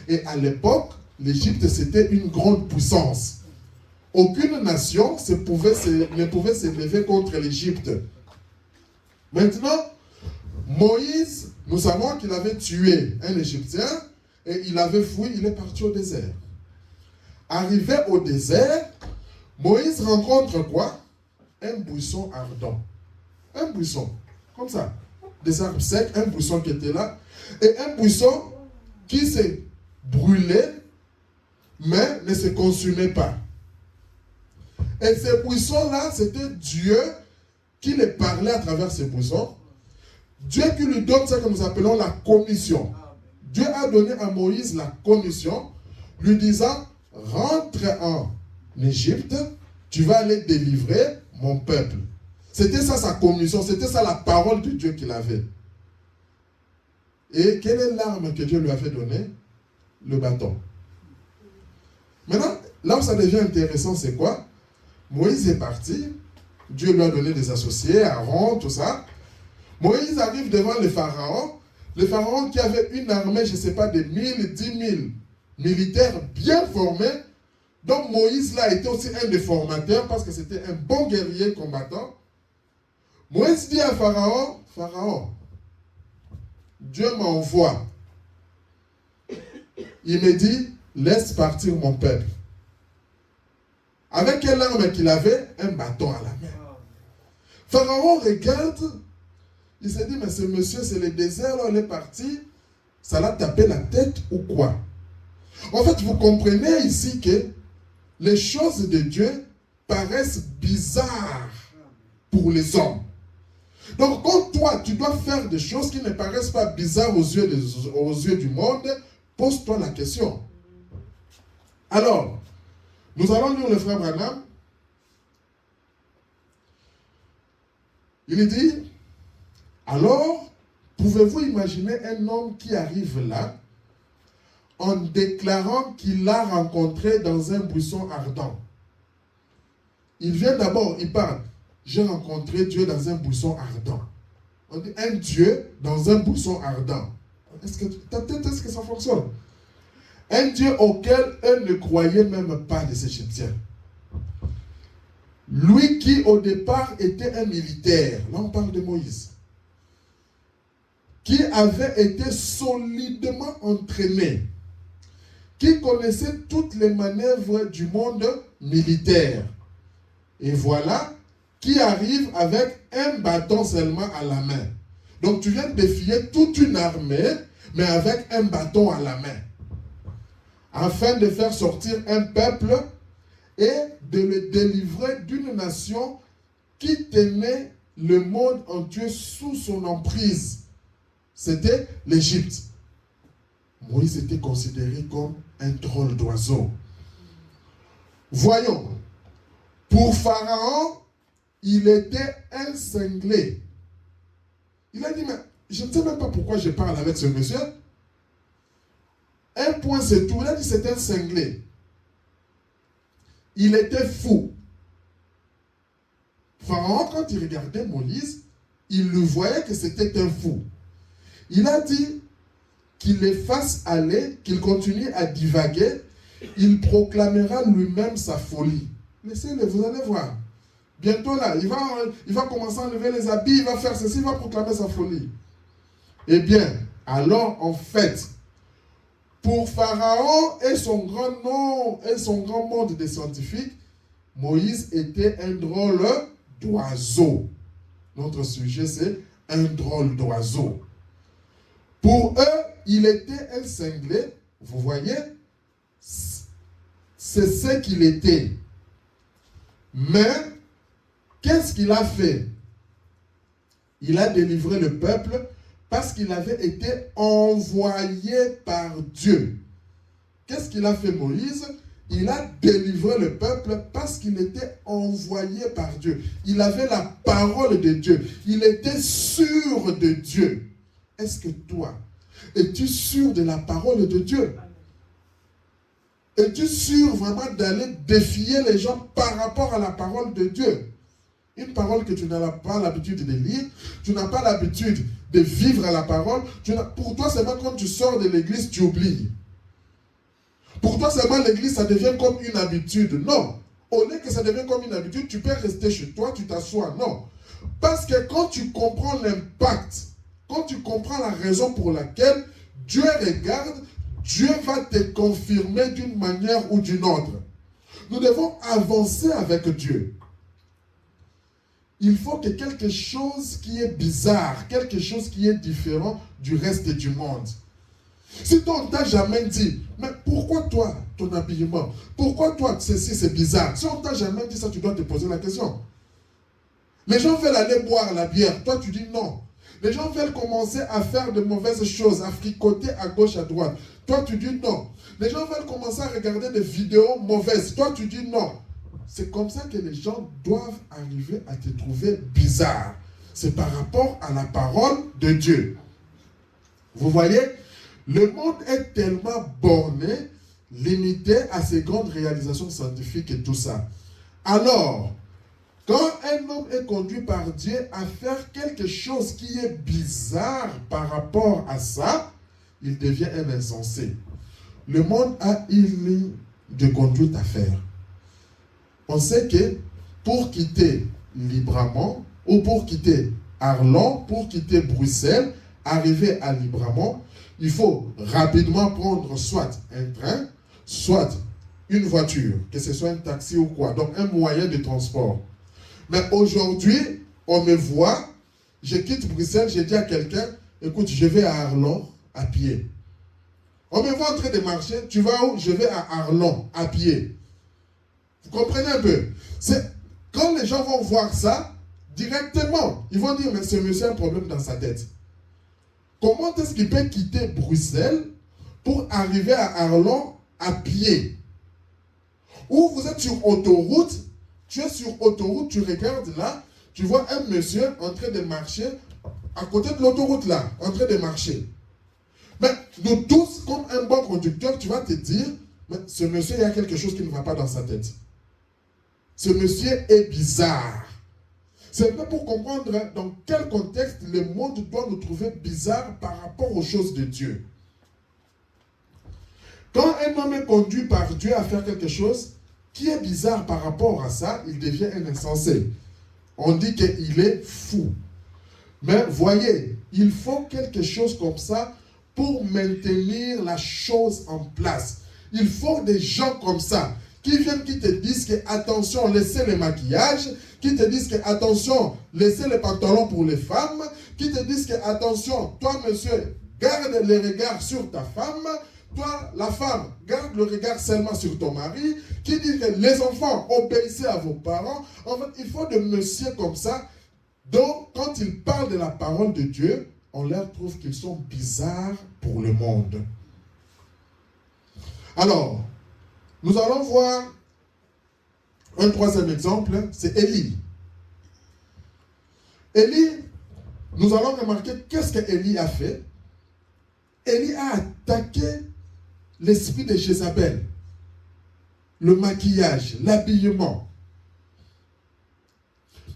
Et à l'époque, l'Égypte, c'était une grande puissance. Aucune nation ne pouvait s'élever contre l'Égypte. Maintenant, Moïse, nous savons qu'il avait tué un Égyptien et il avait fui, il est parti au désert. Arrivé au désert, Moïse rencontre quoi? Un buisson ardent. Un buisson, comme ça. Des arbres secs, un buisson qui était là, et un buisson qui s'est brûlé, mais ne se consumait pas. Et ce buisson-là, c'était Dieu qui les parlait à travers ce buisson. Dieu qui lui donne ce que nous appelons la commission. Dieu a donné à Moïse la commission, lui disant, rentre en Égypte, tu vas aller délivrer mon peuple. C'était ça sa commission, c'était ça la parole de Dieu qu'il avait. Et quelle est l'arme que Dieu lui avait donnée? Le bâton. Maintenant, là où ça devient intéressant, c'est quoi? Moïse est parti, Dieu lui a donné des associés, Aaron, tout ça. Moïse arrive devant le pharaon qui avait une armée, je ne sais pas, de 1000, 10 000 militaires bien formés. Donc Moïse là était aussi un des formateurs parce que c'était un bon guerrier combattant. Moïse dit à Pharaon, Pharaon, Dieu m'envoie. Il me dit, laisse partir mon peuple. Avec quelle arme qu'il avait? Un bâton à la main. Pharaon regarde, il s'est dit, mais ce monsieur, c'est le désert, là, il est parti, ça l'a tapé la tête ou quoi? En fait, vous comprenez ici que les choses de Dieu paraissent bizarres pour les hommes. Donc, quand toi, tu dois faire des choses qui ne paraissent pas bizarres aux yeux du monde, pose-toi la question. Alors, nous allons lire le frère Branham. Il dit, alors, pouvez-vous imaginer un homme qui arrive là en déclarant qu'il l'a rencontré dans un buisson ardent? Il vient d'abord, il parle. J'ai rencontré Dieu dans un buisson ardent. On dit un Dieu dans un buisson ardent. Est-ce que ça fonctionne? Un Dieu auquel eux ne croyaient même pas, les Égyptiens. Lui qui au départ était un militaire. Là on parle de Moïse. qui avait été solidement entraîné, qui connaissait toutes les manœuvres du monde militaire. Et voilà, qui arrive avec un bâton seulement à la main. Donc tu viens de défier toute une armée, mais avec un bâton à la main, afin de faire sortir un peuple et de le délivrer d'une nation qui tenait le monde entier sous son emprise. C'était l'Égypte. Moïse était considéré comme un drôle d'oiseau. Voyons, pour Pharaon, il était un cinglé. Il a dit, mais je ne sais même pas pourquoi je parle avec ce monsieur. Un point c'est tout. Il a dit, c'est un cinglé. Il était fou. Pharaon, quand il regardait Moïse, il le voyait que c'était un fou. Il a dit qu'il les fasse aller, qu'il continue à divaguer. Il proclamera lui-même sa folie. Laissez-le, vous allez voir. Bientôt là, il va commencer à enlever les habits, il va faire ceci, il va proclamer sa folie. Eh bien, alors en fait, pour Pharaon et son grand nom et son grand monde de scientifiques, Moïse était un drôle d'oiseau. Notre sujet, c'est un drôle d'oiseau. Pour eux, il était un cinglé. Vous voyez, c'est ce qu'il était. Mais, qu'est-ce qu'il a fait? Il a délivré le peuple parce qu'il avait été envoyé par Dieu. Qu'est-ce qu'il a fait Moïse? Il a délivré le peuple parce qu'il était envoyé par Dieu. Il avait la parole de Dieu. Il était sûr de Dieu. Est-ce que toi, es-tu sûr de la parole de Dieu? Es-tu sûr vraiment d'aller défier les gens par rapport à la parole de Dieu? Une parole que tu n'as pas l'habitude de lire, tu n'as pas l'habitude de vivre à la parole. Pour toi, seulement quand tu sors de l'église, tu oublies. Pour toi, seulement l'église, ça devient comme une habitude. Non. Au lieu que ça devienne comme une habitude, tu peux rester chez toi, tu t'assois. Non. Parce que quand tu comprends l'impact, quand tu comprends la raison pour laquelle Dieu regarde, Dieu va te confirmer d'une manière ou d'une autre. Nous devons avancer avec Dieu. Il faut que quelque chose qui est bizarre, quelque chose qui est différent du reste du monde. Si on ne t'a jamais dit, mais pourquoi toi, ton habillement, pourquoi toi, ceci c'est bizarre. Si on ne t'a jamais dit ça, tu dois te poser la question. Les gens veulent aller boire la bière, toi tu dis non. Les gens veulent commencer à faire de mauvaises choses, à fricoter à gauche, à droite. Toi tu dis non. Les gens veulent commencer à regarder des vidéos mauvaises, toi tu dis non. C'est comme ça que les gens doivent arriver à te trouver bizarre. C'est par rapport à la parole de Dieu. Vous voyez, le monde est tellement borné, limité à ses grandes réalisations scientifiques et tout ça. Alors, quand un homme est conduit par Dieu à faire quelque chose qui est bizarre par rapport à ça, il devient un insensé. Le monde a une ligne de conduite à faire. On sait que pour quitter Libramont ou pour quitter Arlon, pour quitter Bruxelles, arriver à Libramont, il faut rapidement prendre soit un train, soit une voiture, que ce soit un taxi ou quoi, donc un moyen de transport. Mais aujourd'hui, on me voit, je quitte Bruxelles, je dis à quelqu'un, écoute, je vais à Arlon à pied. On me voit en train de marcher, tu vas où? Je vais à Arlon à pied. Vous comprenez un peu? Quand les gens vont voir ça, directement, ils vont dire, mais ce monsieur a un problème dans sa tête. Comment est-ce qu'il peut quitter Bruxelles pour arriver à Arlon à pied? Ou vous êtes sur autoroute, tu es sur autoroute, tu regardes là, tu vois un monsieur en train de marcher à côté de l'autoroute là, en train de marcher. Mais nous tous, comme un bon conducteur, tu vas te dire, mais ce monsieur, il y a quelque chose qui ne va pas dans sa tête. Ce monsieur est bizarre. C'est pas pour comprendre dans quel contexte le monde doit nous trouver bizarre par rapport aux choses de Dieu. Quand un homme est conduit par Dieu à faire quelque chose qui est bizarre par rapport à ça, il devient un insensé. On dit qu'il est fou. Mais voyez, Il faut quelque chose comme ça pour maintenir la chose en place. Il faut des gens comme ça qui viennent, qui te disent que attention, laissez le maquillage, qui te disent que attention, laissez les pantalons pour les femmes, qui te disent que attention, toi monsieur, garde le regard sur ta femme, toi la femme, garde le regard seulement sur ton mari, qui dit que les enfants, obéissez à vos parents. En fait, il faut des messieurs comme ça, donc quand ils parlent de la parole de Dieu, on leur trouve qu'ils sont bizarres pour le monde. Alors, nous allons voir un troisième exemple, c'est Élie. Élie, nous allons remarquer qu'est-ce que Élie a fait. Élie a attaqué l'esprit de Jézabel, le maquillage, l'habillement.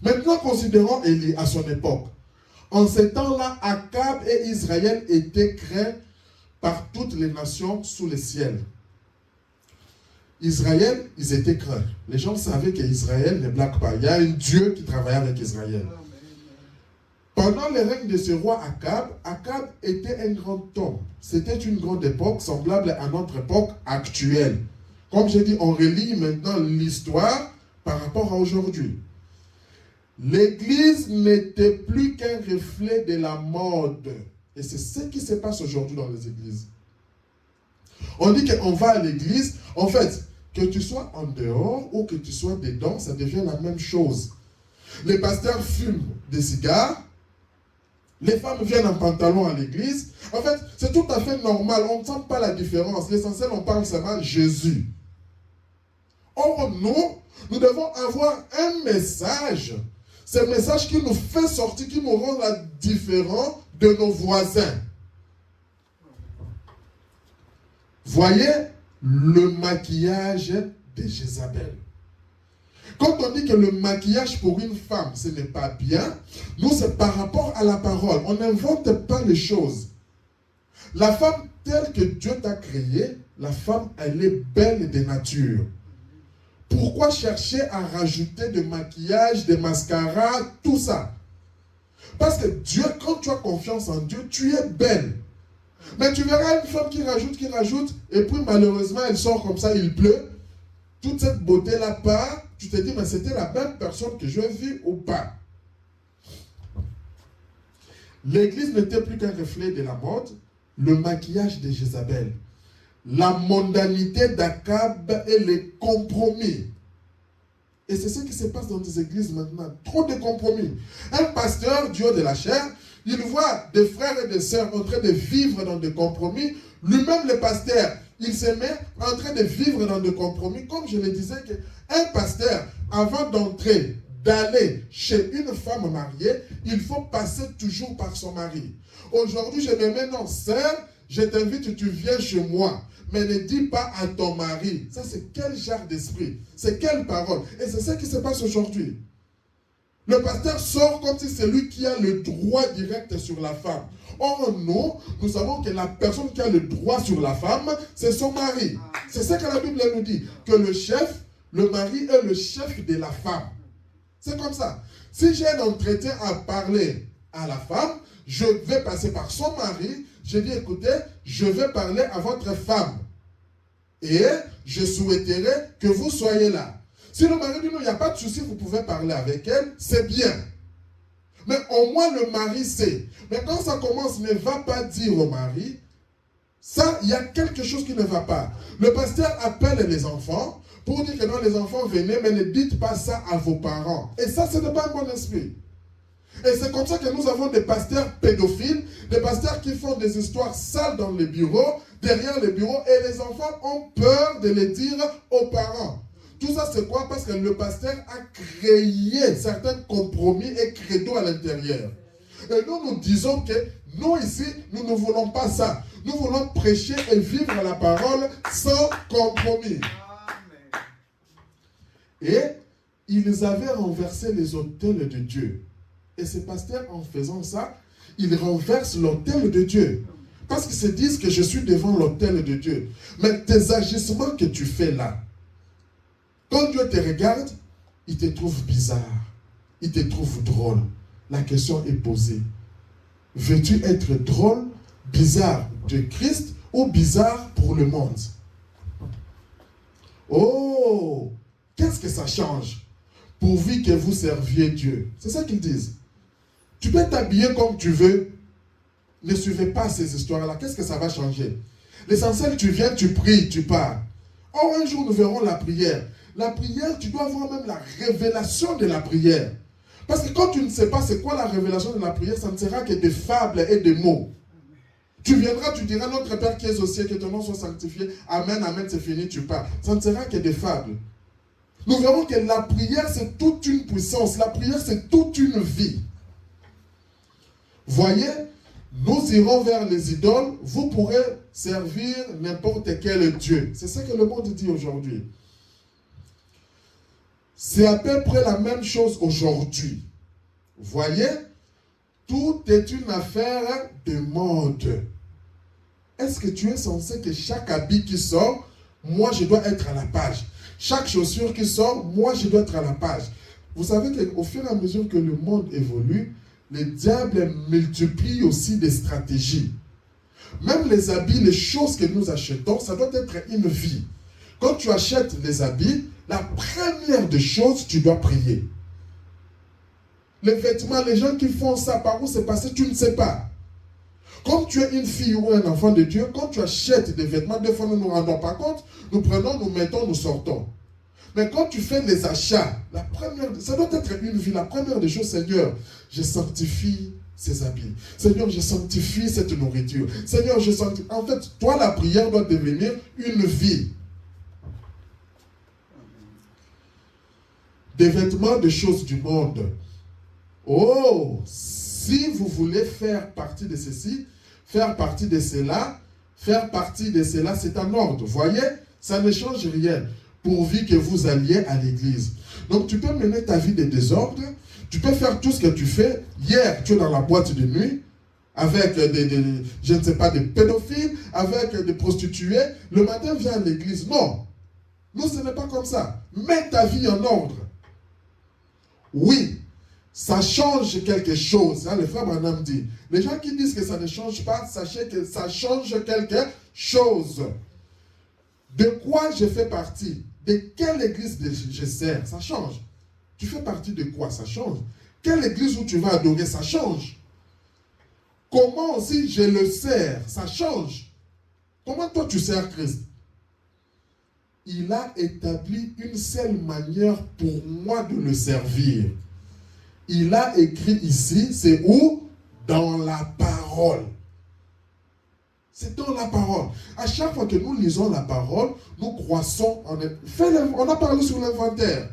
Maintenant, considérons Élie à son époque. En ces temps-là, Akab et Israël étaient craints par toutes les nations sous le ciel. Israël, ils étaient craints. Les gens savaient qu'Israël ne blague pas. Il y a un Dieu qui travaillait avec Israël. Pendant le règne de ce roi Akab, Akab était un grand homme. C'était une grande époque semblable à notre époque actuelle. Comme j'ai dit, on relie maintenant l'histoire par rapport à aujourd'hui. L'église n'était plus qu'un reflet de la mode. Et c'est ce qui se passe aujourd'hui dans les églises. On dit qu'on va à l'église. En fait, que tu sois en dehors ou que tu sois dedans, ça devient la même chose. Les pasteurs fument des cigares. Les femmes viennent en pantalon à l'église. En fait, c'est tout à fait normal. On ne sent pas la différence. L'essentiel, on parle seulement de Jésus. Or, nous devons avoir un message. C'est un message qui nous fait sortir, qui nous rend la différence de nos voisins. Voyez le maquillage de Jézabel. Quand on dit que le maquillage pour une femme, ce n'est pas bien, nous, c'est par rapport à la parole. On n'invente pas les choses. La femme telle que Dieu t'a créée, la femme, elle est belle de nature. Pourquoi chercher à rajouter des maquillages, des mascaras, tout ça? Parce que Dieu, quand tu as confiance en Dieu, tu es belle. Mais tu verras une femme qui rajoute, et puis malheureusement, elle sort comme ça, il pleut. Toute cette beauté-là part, tu te dis, mais c'était la même personne que je vis ou pas? L'église n'était plus qu'un reflet de la mode, le maquillage de Jézabel, la mondanité d'Akab et les compromis. Et c'est ce qui se passe dans les églises maintenant. Trop de compromis. Un pasteur du haut de la chair, il voit des frères et des sœurs en train de vivre dans des compromis. Lui-même, le pasteur, il se met en train de vivre dans des compromis. Comme je le disais, un pasteur, avant d'entrer, d'aller chez une femme mariée, il faut passer toujours par son mari. Aujourd'hui, je me mets, non, sœur, je t'invite, tu viens chez moi. Mais ne dis pas à ton mari. Ça, c'est quel genre d'esprit? C'est quelle parole? Et c'est ça qui se passe aujourd'hui. Le pasteur sort comme si c'est lui qui a le droit direct sur la femme. Or, nous savons que la personne qui a le droit sur la femme, c'est son mari. C'est ça que la Bible nous dit. Que le chef, le mari est le chef de la femme. C'est comme ça. Si j'ai un entretien à parler à la femme, je vais passer par son mari. Je dis, écoutez, je vais parler à votre femme. Et je souhaiterais que vous soyez là. Si le mari dit non, il n'y a pas de souci, vous pouvez parler avec elle, c'est bien. Mais au moins le mari sait. Mais quand ça commence, ne va pas dire au mari, ça, il y a quelque chose qui ne va pas. Le pasteur appelle les enfants pour dire que non, les enfants, venez, mais ne dites pas ça à vos parents. Et ça, ce n'est pas un bon esprit. Et c'est comme ça que nous avons des pasteurs pédophiles, des pasteurs qui font des histoires sales dans les bureaux, derrière les bureaux, et les enfants ont peur de les dire aux parents. Tout ça, c'est quoi? Parce que le pasteur a créé certains compromis et credos à l'intérieur. Et nous disons que nous ici, nous ne voulons pas ça. Nous voulons prêcher et vivre la parole sans compromis. Et ils avaient renversé les autels de Dieu. Et ces pasteurs, en faisant ça, ils renversent l'autel de Dieu. Parce qu'ils se disent que je suis devant l'autel de Dieu. Mais tes agissements que tu fais là, quand Dieu te regarde, il te trouve bizarre. Il te trouve drôle. La question est posée. Veux-tu être drôle, bizarre de Christ ou bizarre pour le monde? Oh, qu'est-ce que ça change? Pourvu que vous serviez Dieu. C'est ça qu'ils disent. Tu peux t'habiller comme tu veux. Ne suivez pas ces histoires-là. Qu'est-ce que ça va changer? L'essentiel, tu viens, tu pries, tu pars. Or, un jour, nous verrons la prière. La prière, tu dois avoir même la révélation de la prière. Parce que quand tu ne sais pas c'est quoi la révélation de la prière, ça ne sera que des fables et des mots. Tu viendras, tu diras, notre Père qui es aux cieux, que ton nom soit sanctifié. Amen, amen, c'est fini, tu pars. Ça ne sera que des fables. Nous verrons que la prière, c'est toute une puissance. La prière, c'est toute une vie. Voyez, nous irons vers les idoles. Vous pourrez servir n'importe quel Dieu. C'est ça que le monde dit aujourd'hui. C'est à peu près la même chose aujourd'hui. Voyez, tout est une affaire de mode. Est-ce que tu es censé que chaque habit qui sort, moi je dois être à la page? Chaque chaussure qui sort, moi je dois être à la page. Vous savez qu'au fur et à mesure que le monde évolue, le diable multiplie aussi des stratégies. Même les habits, les choses que nous achetons, ça doit être une vie. Quand tu achètes les habits, la première des choses, tu dois prier. Les vêtements, les gens qui font ça, par où c'est passé, tu ne sais pas. Comme tu es une fille ou un enfant de Dieu, quand tu achètes des vêtements, des fois nous ne nous rendons pas compte, nous prenons, nous mettons, nous sortons. Mais quand tu fais les achats, la première, ça doit être une vie. La première des choses, Seigneur, je sanctifie ces habits. Seigneur, je sanctifie cette nourriture. Seigneur, je sanctifie. En fait, toi, la prière doit devenir une vie. Des vêtements, des choses du monde. Oh, si vous voulez faire partie de ceci, faire partie de cela, c'est en ordre. Voyez, ça ne change rien, pourvu que vous alliez à l'église. Donc tu peux mener ta vie de désordre, tu peux faire tout ce que tu fais. Hier, tu es dans la boîte de nuit, avec je ne sais pas, des pédophiles, avec des prostituées. Le matin, viens à l'église. Non, nous, ce n'est pas comme ça. Mets ta vie en ordre. Oui, ça change quelque chose. Hein, le frère Branham dit. Les gens qui disent que ça ne change pas, sachez que ça change quelque chose. De quoi je fais partie? De quelle église je sers? Ça change. Tu fais partie de quoi? Ça change. Quelle église où tu vas adorer? Ça change. Comment aussi je le sers? Ça change. Comment toi tu sers Christ? Il a établi une seule manière pour moi de le servir. Il a écrit ici, c'est où? Dans la parole. C'est dans la parole. À chaque fois que nous lisons la parole, nous croissons. On a parlé sur l'inventaire.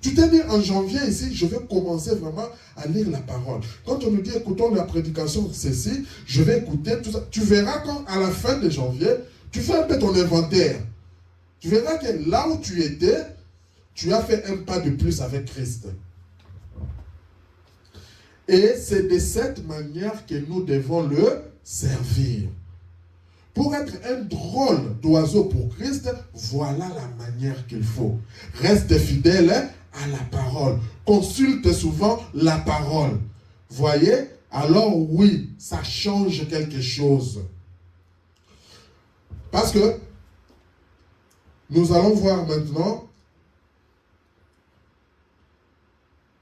Tu t'es dit en janvier ici, je vais commencer vraiment à lire la parole. Quand on nous dit écoutons la prédication, ceci, je vais écouter tout ça. Tu verras quand à la fin de janvier, tu fais un peu ton inventaire. Tu verras que là où tu étais, tu as fait un pas de plus avec Christ. Et c'est de cette manière que nous devons le servir. Pour être un drôle d'oiseau pour Christ, voilà la manière qu'il faut. Reste fidèle à la parole. Consulte souvent la parole. Voyez? Alors oui, ça change quelque chose. Parce que nous allons voir maintenant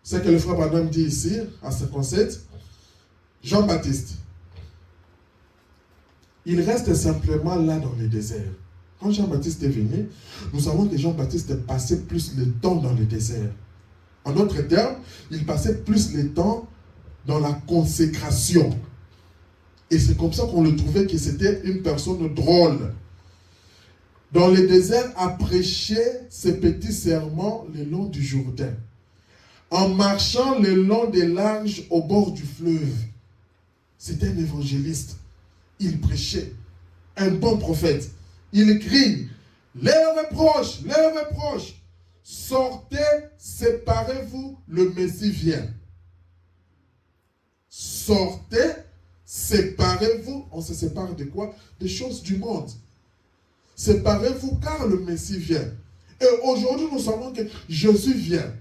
ce que le frère Branham dit ici, à 57. Jean-Baptiste. Il reste simplement là dans le désert. Quand Jean-Baptiste est venu, nous savons que Jean-Baptiste passait plus le temps dans le désert. En d'autres termes, il passait plus le temps dans la consécration. Et c'est comme ça qu'on le trouvait que c'était une personne drôle. Dans le désert, à prêcher ses petits sermons le long du Jourdain. En marchant le long des larges au bord du fleuve. C'était un évangéliste. Il prêchait. Un bon prophète. Il crie, les reproches, sortez, séparez-vous, le Messie vient. Sortez, séparez-vous. On se sépare de quoi? Des choses du monde. Séparez-vous car le Messie vient. Et aujourd'hui, nous savons que Jésus vient.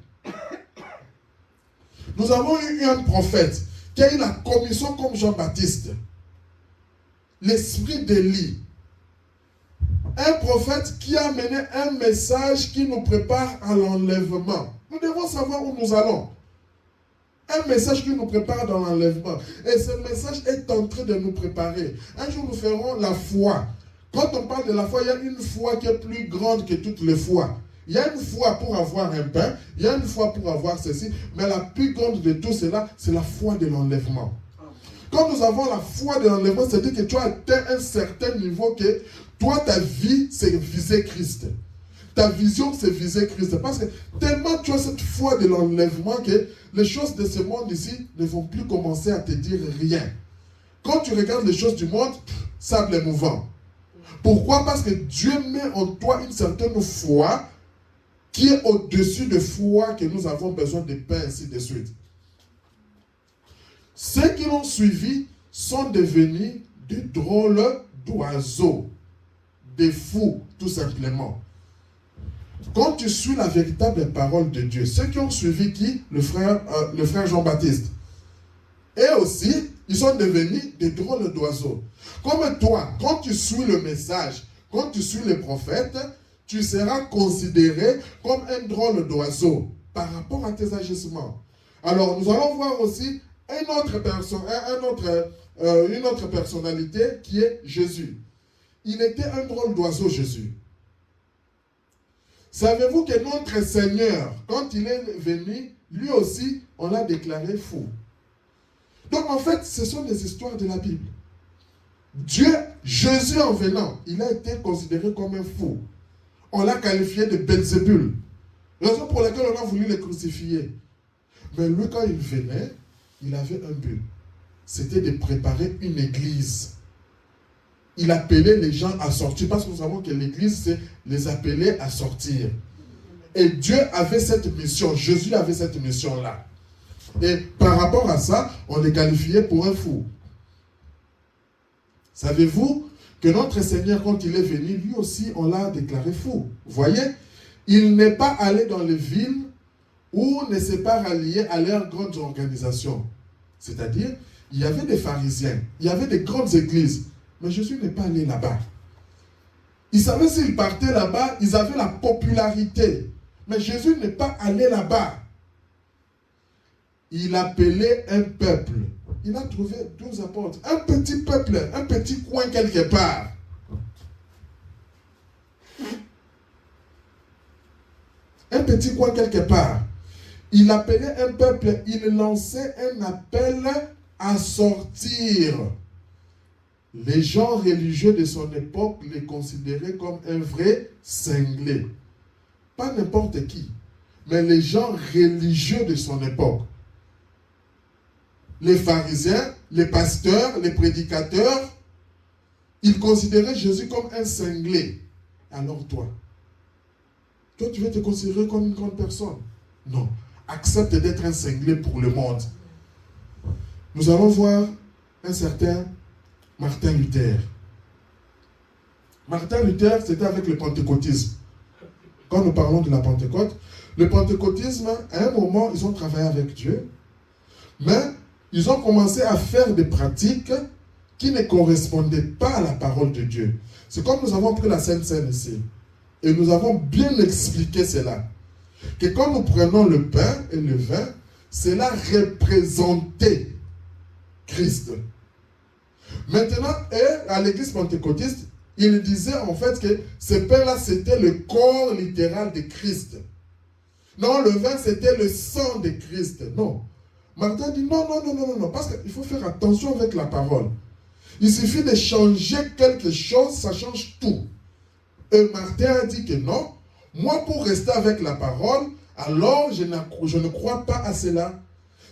Nous avons eu un prophète qui a eu la commission comme Jean-Baptiste, l'esprit d'Élie, un prophète qui a mené un message qui nous prépare à l'enlèvement. Nous devons savoir où nous allons. Un message qui nous prépare dans l'enlèvement. Et ce message est en train de nous préparer. Un jour, nous ferons la foi. Quand on parle de la foi, il y a une foi qui est plus grande que toutes les foi. Il y a une foi pour avoir un pain, il y a une foi pour avoir ceci, mais la plus grande de tout cela, c'est la foi de l'enlèvement. Quand nous avons la foi de l'enlèvement, c'est-à-dire que tu as atteint un certain niveau que toi, ta vie, c'est viser Christ. Ta vision, c'est viser Christ. Parce que tellement tu as cette foi de l'enlèvement que les choses de ce monde ici ne vont plus commencer à te dire rien. Quand tu regardes les choses du monde, sable mouvant. Pourquoi? Parce que Dieu met en toi une certaine foi qui est au-dessus de foi que nous avons besoin de pain, ainsi de suite. Ceux qui l'ont suivi sont devenus des drôles d'oiseaux, des fous, tout simplement. Quand tu suis la véritable parole de Dieu, ceux qui ont suivi qui? Le frère Jean-Baptiste. Et aussi, ils sont devenus des drôles d'oiseaux. Comme toi, quand tu suis le message, quand tu suis les prophètes, tu seras considéré comme un drôle d'oiseau par rapport à tes agissements. Alors, nous allons voir aussi une autre personnalité qui est Jésus. Il était un drôle d'oiseau, Jésus. Savez-vous que notre Seigneur, quand il est venu, lui aussi, on l'a déclaré fou. Donc en fait, ce sont des histoires de la Bible. Jésus en venant, il a été considéré comme un fou. On l'a qualifié de Belzébul. Raison pour laquelle on a voulu le crucifier. Mais lui, quand il venait, il avait un but. C'était de préparer une église. Il appelait les gens à sortir. Parce que nous savons que l'église, c'est les appeler à sortir. Et Dieu avait cette mission. Jésus avait cette mission-là. Et par rapport à ça, on les qualifiait pour un fou. Savez-vous que notre Seigneur, quand il est venu, lui aussi, on l'a déclaré fou. Vous voyez, il n'est pas allé dans les villes où ne s'est pas rallié à leurs grandes organisations. C'est-à-dire, il y avait des pharisiens, il y avait des grandes églises, mais Jésus n'est pas allé là-bas. Il savait s'il partait là-bas, ils avaient la popularité. Mais Jésus n'est pas allé là-bas. Il appelait un peuple. Il a trouvé 12 apôtres. Un petit peuple, un petit coin quelque part. Un petit coin quelque part. Il appelait un peuple, il lançait un appel à sortir. Les gens religieux de son époque les considéraient comme un vrai cinglé. Pas n'importe qui, mais les gens religieux de son époque. Les pharisiens, les pasteurs, les prédicateurs, ils considéraient Jésus comme un cinglé. Alors toi, tu veux te considérer comme une grande personne? Non. Accepte d'être un cinglé pour le monde. Nous allons voir un certain Martin Luther. Martin Luther, c'était avec le pentecôtisme. Quand nous parlons de la Pentecôte, le pentecôtisme, à un moment, ils ont travaillé avec Dieu, mais ils ont commencé à faire des pratiques qui ne correspondaient pas à la parole de Dieu. C'est comme nous avons pris la Sainte Seine ici. Et nous avons bien expliqué cela. Que quand nous prenons le pain et le vin, cela représentait Christ. Maintenant, à l'église pentecôtiste, il disait en fait que ce pain-là, c'était le corps littéral de Christ. Non, le vin, c'était le sang de Christ. Non. Martin dit non, parce qu'il faut faire attention avec la parole. Il suffit de changer quelque chose, ça change tout. Et Martin a dit que non, moi pour rester avec la parole, alors je ne crois pas à cela.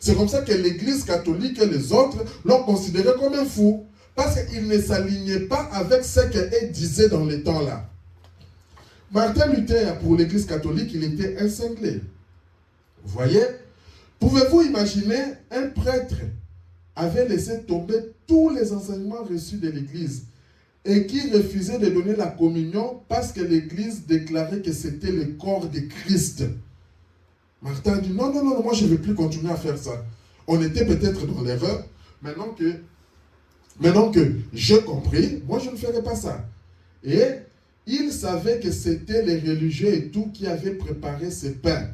C'est comme ça que l'église catholique et les autres l'ont considéré comme un fou. Parce qu'il ne s'alignait pas avec ce qu'elle disait dans les temps-là. Martin Luther, pour l'église catholique, il était un cinglé. Vous voyez? Pouvez-vous imaginer un prêtre avait laissé tomber tous les enseignements reçus de l'église et qui refusait de donner la communion parce que l'église déclarait que c'était le corps de Christ. Martin dit non, moi je ne vais plus continuer à faire ça. On était peut-être dans l'erreur. Maintenant que j'ai compris, moi je ne ferai pas ça. Et il savait que c'était les religieux et tout qui avaient préparé ces pains.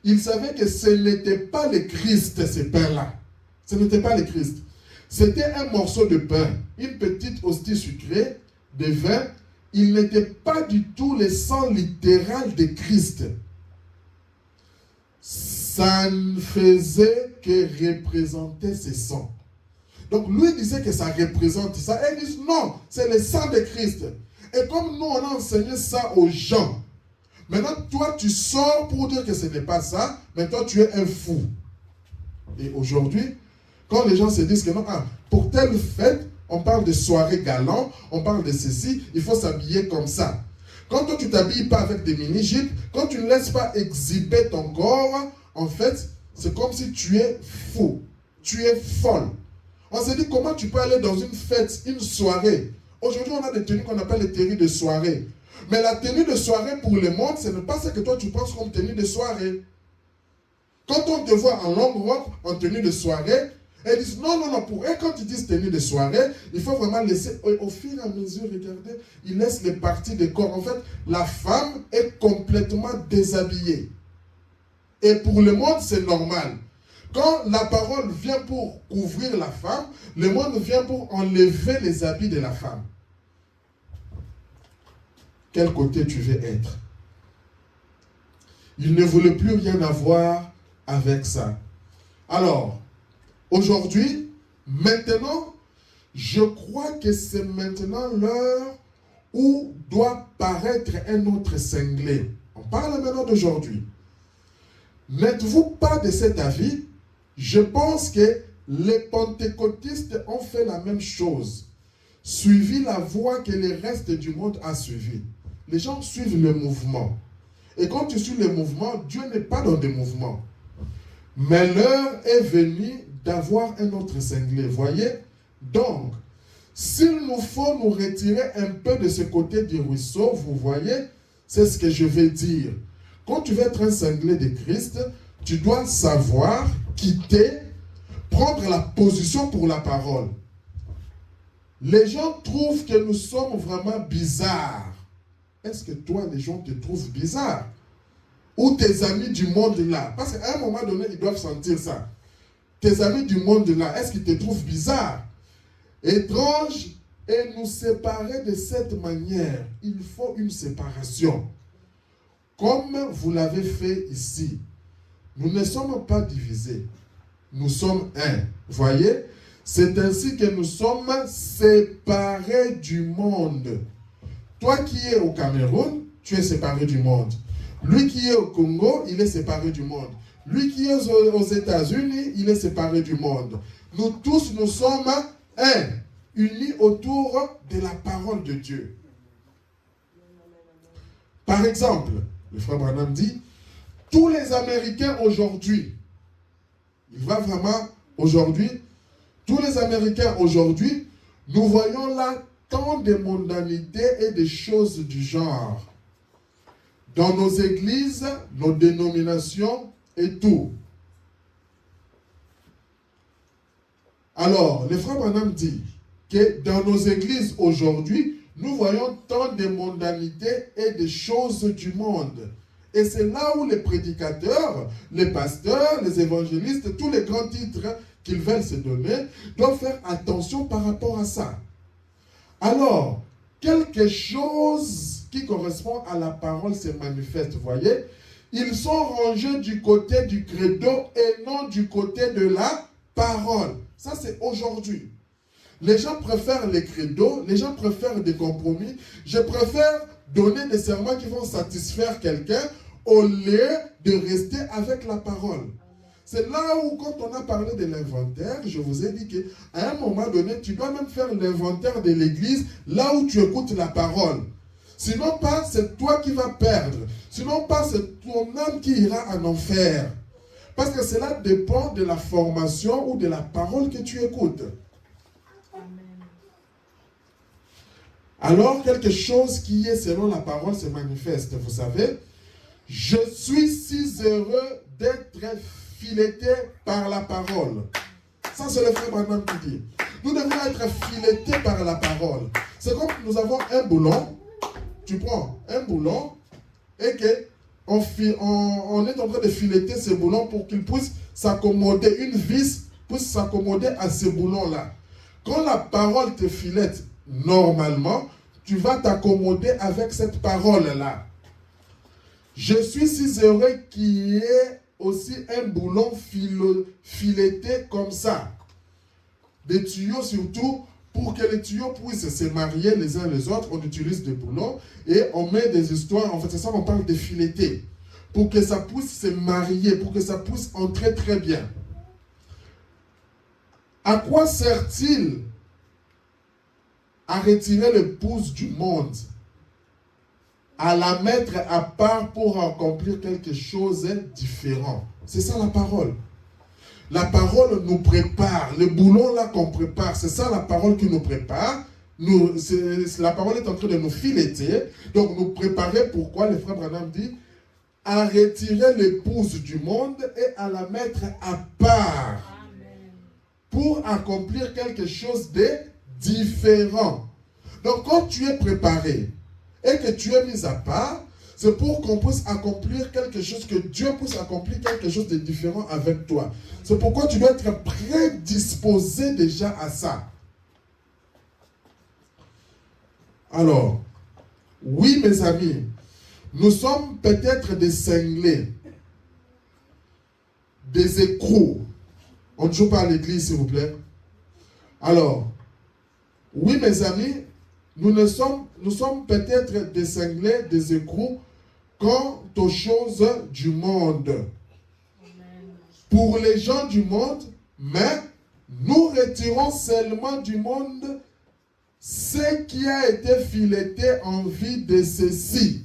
Il savait que ce n'était pas le Christ, ces pains-là. Ce n'était pas le Christ. C'était un morceau de pain, une petite hostie sucrée, de vin. Il n'était pas du tout le sang littéral de Christ. Ça ne faisait que représenter ses sangs. Donc lui disait que ça représente ça. Et ils disent non, c'est le sang de Christ. Et comme nous, on a enseigné ça aux gens, maintenant, toi, tu sors pour dire que ce n'est pas ça, mais toi, tu es un fou. Et aujourd'hui, quand les gens se disent que non, pour telle fête, on parle de soirée galant, on parle de ceci, il faut s'habiller comme ça. Quand toi, tu ne t'habilles pas avec des mini-jupes, quand tu ne laisses pas exhiber ton corps, en fait, c'est comme si tu es fou, tu es folle. On s'est dit, comment tu peux aller dans une fête, une soirée? Aujourd'hui, on a des tenues qu'on appelle les tenues de soirée. Mais la tenue de soirée pour le monde, ce n'est pas ce que toi tu penses comme tenue de soirée. Quand on te voit en longue robe, en tenue de soirée, ils disent non, pour eux, quand ils disent tenue de soirée, il faut vraiment laisser, au fur et à mesure, regardez, ils laissent les parties de corps. En fait, la femme est complètement déshabillée. Et pour le monde, c'est normal. Quand la parole vient pour couvrir la femme, le monde vient pour enlever les habits de la femme. Quel côté tu veux être? Il ne voulait plus rien avoir avec ça. Alors, aujourd'hui, maintenant, je crois que c'est maintenant l'heure où doit paraître un autre cinglé. On parle maintenant d'aujourd'hui. N'êtes-vous pas de cet avis? Je pense que les pentecôtistes ont fait la même chose. Suivi la voie que le reste du monde a suivie. Les gens suivent le mouvement. Et quand tu suis le mouvement, Dieu n'est pas dans des mouvements. Mais l'heure est venue d'avoir un autre cinglé. Voyez? Donc, s'il nous faut nous retirer un peu de ce côté du ruisseau, vous voyez, c'est ce que je vais dire. Quand tu veux être un cinglé de Christ, tu dois savoir quitter, prendre la position pour la parole. Les gens trouvent que nous sommes vraiment bizarres. Est-ce que toi, les gens te trouvent bizarre? Ou tes amis du monde là? Parce qu'à un moment donné, ils doivent sentir ça. Tes amis du monde là, est-ce qu'ils te trouvent bizarre? Étrange, et nous séparer de cette manière. Il faut une séparation. Comme vous l'avez fait ici. Nous ne sommes pas divisés. Nous sommes un. Voyez? C'est ainsi que nous sommes séparés du monde. Toi qui es au Cameroun, tu es séparé du monde. Lui qui est au Congo, il est séparé du monde. Lui qui est aux États-Unis, il est séparé du monde. Nous tous, nous sommes un, unis autour de la parole de Dieu. Par exemple, le frère Branham dit, tous les Américains aujourd'hui, il va vraiment aujourd'hui, tous les Américains aujourd'hui, nous voyons là tant de mondanité et de choses du genre. Dans nos églises, nos dénominations et tout. Alors, le frère Branham dit que dans nos églises aujourd'hui, nous voyons tant de mondanité et de choses du monde. Et c'est là où les prédicateurs, les pasteurs, les évangélistes, tous les grands titres qu'ils veulent se donner, doivent faire attention par rapport à ça. Alors, quelque chose qui correspond à la parole se manifeste, vous voyez? Ils sont rangés du côté du credo et non du côté de la parole. Ça, c'est aujourd'hui. Les gens préfèrent les credos, les gens préfèrent des compromis. Je préfère donner des serments qui vont satisfaire quelqu'un au lieu de rester avec la parole. C'est là où, quand on a parlé de l'inventaire, je vous ai dit qu'à un moment donné, tu dois même faire l'inventaire de l'église là où tu écoutes la parole. Sinon pas, c'est toi qui vas perdre. Sinon pas, c'est ton âme qui ira en enfer. Parce que cela dépend de la formation ou de la parole que tu écoutes. Alors, quelque chose qui est selon la parole se manifeste. Vous savez, je suis si heureux d'être filettés par la parole. Ça, c'est le frère Branham qui dit. Nous devons être filettés par la parole. C'est comme nous avons un boulon. Tu prends un boulon et on est en train de fileter ce boulon pour qu'il puisse s'accommoder. Une vis puisse s'accommoder à ce boulon-là. Quand la parole te filette normalement, tu vas t'accommoder avec cette parole-là. Je suis si heureux qu'il y ait aussi un boulon fileté comme ça. Des tuyaux surtout, pour que les tuyaux puissent se marier les uns les autres, on utilise des boulons et on met des histoires, en fait c'est ça qu'on parle de fileter. Pour que ça puisse se marier, pour que ça puisse entrer très bien. À quoi sert-il à retirer l'épouse du monde, à la mettre à part pour accomplir quelque chose de différent? C'est ça la parole. La parole nous prépare. Le boulon là qu'on prépare, c'est ça la parole qui nous prépare. La parole est en train de nous fileter. Donc nous préparer pourquoi le frère Branham dit à retirer l'épouse du monde et à la mettre à part. Amen. Pour accomplir quelque chose de différent. Donc quand tu es préparé et que tu es mis à part, c'est pour qu'on puisse accomplir quelque chose, que Dieu puisse accomplir quelque chose de différent avec toi. C'est pourquoi tu dois être prédisposé déjà à ça. Alors, oui mes amis, nous sommes peut-être des cinglés, des écrous. On ne joue pas à l'église s'il vous plaît. Alors, oui mes amis, nous sommes peut-être des cinglés, des écrous, quant aux choses du monde. Amen. Pour les gens du monde, mais nous retirons seulement du monde ce qui a été fileté en vue de ceci.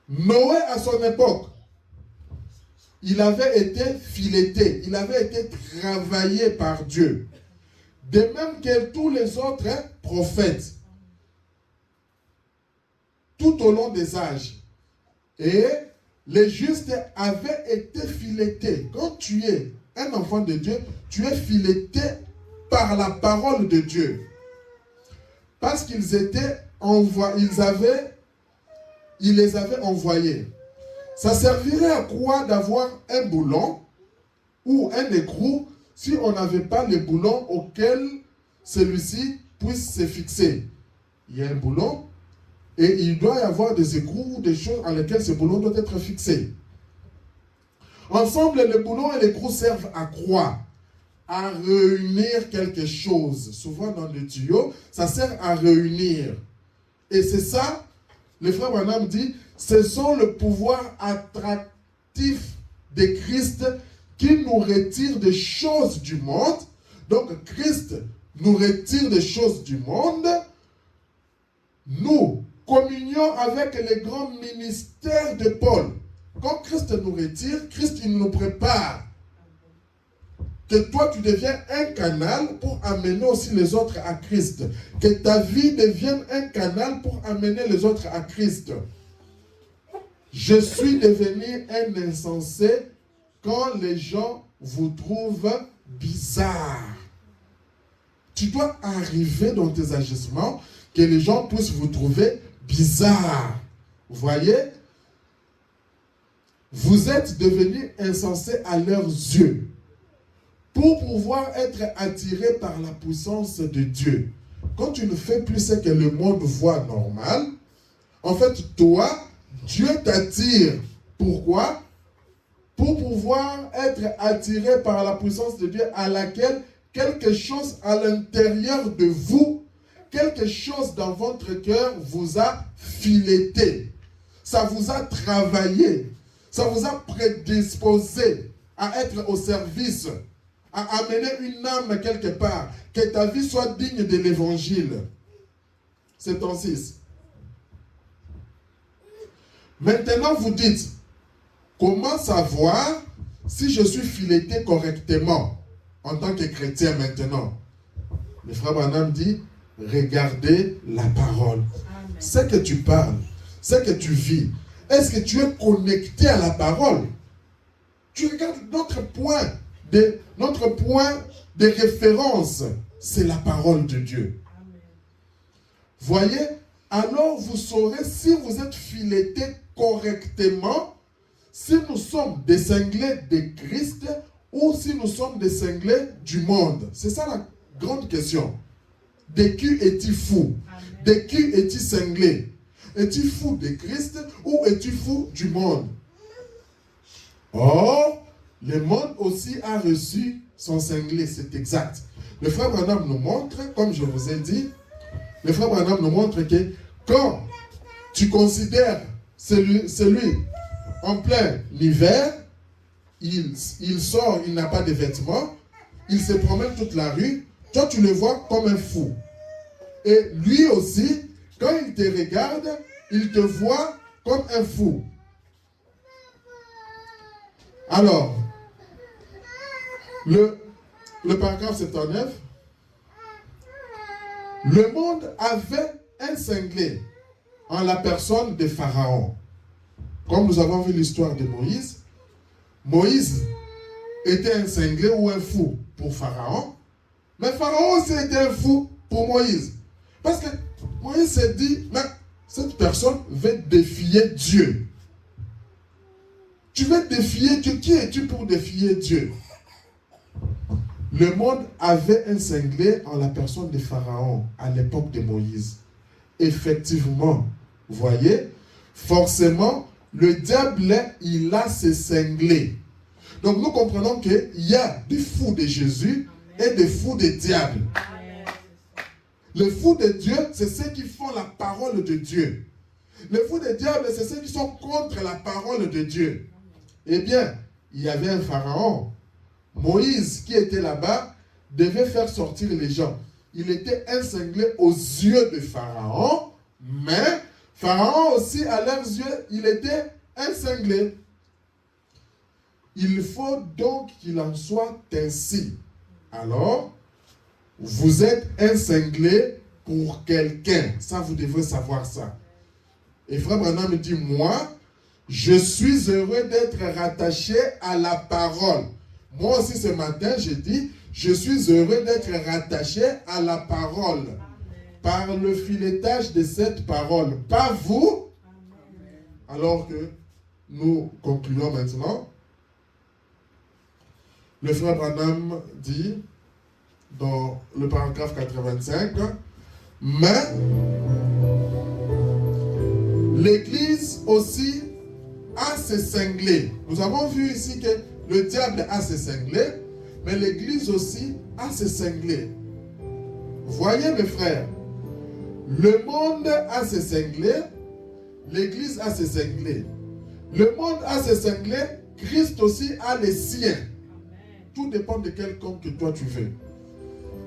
Noé, à son époque, il avait été fileté, il avait été travaillé par Dieu. De même que tous les autres prophètes. Tout au long des âges. Et les justes avaient été filetés. Quand tu es un enfant de Dieu, tu es fileté par la parole de Dieu. Parce qu'ils étaient envoyés, il les avait envoyés. Ça servirait à quoi d'avoir un boulon ou un écrou si on n'avait pas le boulon auquel celui-ci puisse se fixer? Il y a un boulon. Et il doit y avoir des écrous, des choses en lesquelles ce boulon doit être fixé. Ensemble, le boulon et l'écrou servent à quoi? À réunir quelque chose. Souvent dans le tuyau, ça sert à réunir. Et c'est ça, le frère Branham dit, ce sont le pouvoir attractif de Christ qui nous retire des choses du monde. Donc Christ nous retire des choses du monde. Nous communions avec les grands ministères de Paul. Quand Christ nous retire, Christ il nous prépare. Que toi tu deviens un canal pour amener aussi les autres à Christ. Que ta vie devienne un canal pour amener les autres à Christ. Je suis devenu un insensé quand les gens vous trouvent bizarre. Tu dois arriver dans tes agissements que les gens puissent vous trouver bizarre. Vous voyez? Vous êtes devenus insensés à leurs yeux pour pouvoir être attirés par la puissance de Dieu. Quand tu ne fais plus ce que le monde voit normal, en fait, toi, Dieu t'attire. Pourquoi? Pour pouvoir être attiré par la puissance de Dieu à laquelle quelque chose à l'intérieur de vous, quelque chose dans votre cœur vous a fileté. Ça vous a travaillé. Ça vous a prédisposé à être au service, à amener une âme quelque part. Que ta vie soit digne de l'évangile. C'est en 6. Maintenant, vous dites, comment savoir si je suis fileté correctement en tant que chrétien maintenant? Le frère Branham dit, regardez la parole. Amen. Ce que tu parles, ce que tu vis, Est-ce que tu es connecté à la parole? Tu regardes notre point de référence, c'est la parole de Dieu. Voyez, alors vous saurez si vous êtes filetés correctement, si nous sommes des cinglés de Christ ou si nous sommes des cinglés du monde. C'est ça la grande question. De qui es-tu fou? De qui es-tu cinglé? Es-tu fou de Christ ou es-tu fou du monde? Or, le monde aussi a reçu son cinglé, c'est exact. Le frère Branham nous montre, comme je vous ai dit, le frère Branham nous montre que quand tu considères celui en plein hiver, il sort, il n'a pas de vêtements, il se promène toute la rue, toi tu le vois comme un fou. Et lui aussi, quand il te regarde, il te voit comme un fou. Alors, le paragraphe 79, le monde avait un cinglé en la personne de Pharaon. Comme nous avons vu l'histoire de Moïse, Moïse était un cinglé ou un fou pour Pharaon, mais Pharaon aussi était un fou pour Moïse. Parce que Moïse s'est dit, mais cette personne veut défier Dieu. Tu veux défier Dieu. Qui es-tu pour défier Dieu? Le monde avait un cinglé en la personne de Pharaon à l'époque de Moïse. Effectivement, vous voyez, forcément, le diable, il a ses cinglés. Donc nous comprenons qu'il y a des fous de Jésus et des fous de diable. Les fous de Dieu, c'est ceux qui font la parole de Dieu. Les fous de diable, c'est ceux qui sont contre la parole de Dieu. Eh bien, il y avait un pharaon. Moïse, qui était là-bas, devait faire sortir les gens. Il était un cinglé aux yeux de Pharaon, mais Pharaon aussi, à leurs yeux, il était un cinglé. Il faut donc qu'il en soit ainsi. Alors, vous êtes un cinglé pour quelqu'un. Ça, vous devez savoir ça. Et frère Branham me dit, moi, je suis heureux d'être rattaché à la parole. Moi aussi, ce matin, j'ai dit, je suis heureux d'être rattaché à la parole. Par le filetage de cette parole. Pas vous. Alors que nous concluons maintenant. Le frère Branham dit, dans le paragraphe 85, mais l'Église aussi a ses cinglés. Nous avons vu ici que le diable a ses cinglés, mais l'Église aussi a ses cinglés. Voyez mes frères, le monde a ses cinglés, l'Église a ses cinglés. Le monde a ses cinglés, Christ aussi a les siens. Tout dépend de quel camp que toi tu veux.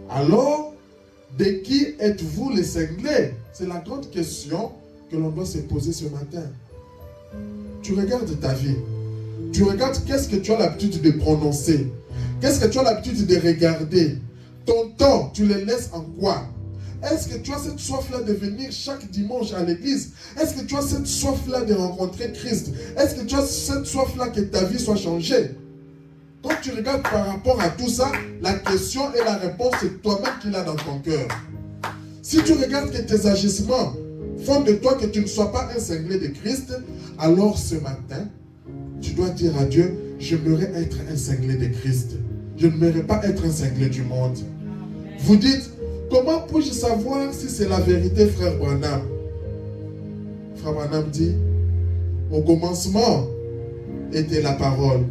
Alors, de qui êtes-vous les cinglés? C'est la grande question que l'on doit se poser ce matin. Tu regardes ta vie. Tu regardes qu'est-ce que tu as l'habitude de prononcer. Qu'est-ce que tu as l'habitude de regarder. Ton temps, tu le laisses en quoi? Est-ce que tu as cette soif-là de venir chaque dimanche à l'église? Est-ce que tu as cette soif-là de rencontrer Christ? Est-ce que tu as cette soif-là que ta vie soit changée? Quand tu regardes par rapport à tout ça, la question et la réponse, c'est toi-même qui l'as dans ton cœur. Si tu regardes que tes agissements font de toi que tu ne sois pas un cinglé de Christ, alors ce matin, tu dois dire à Dieu, j'aimerais être un cinglé de Christ. Je n'aimerais pas être un cinglé du monde. Vous dites, comment puis-je savoir si c'est la vérité, frère Branham? Frère Branham dit, au commencement était la parole.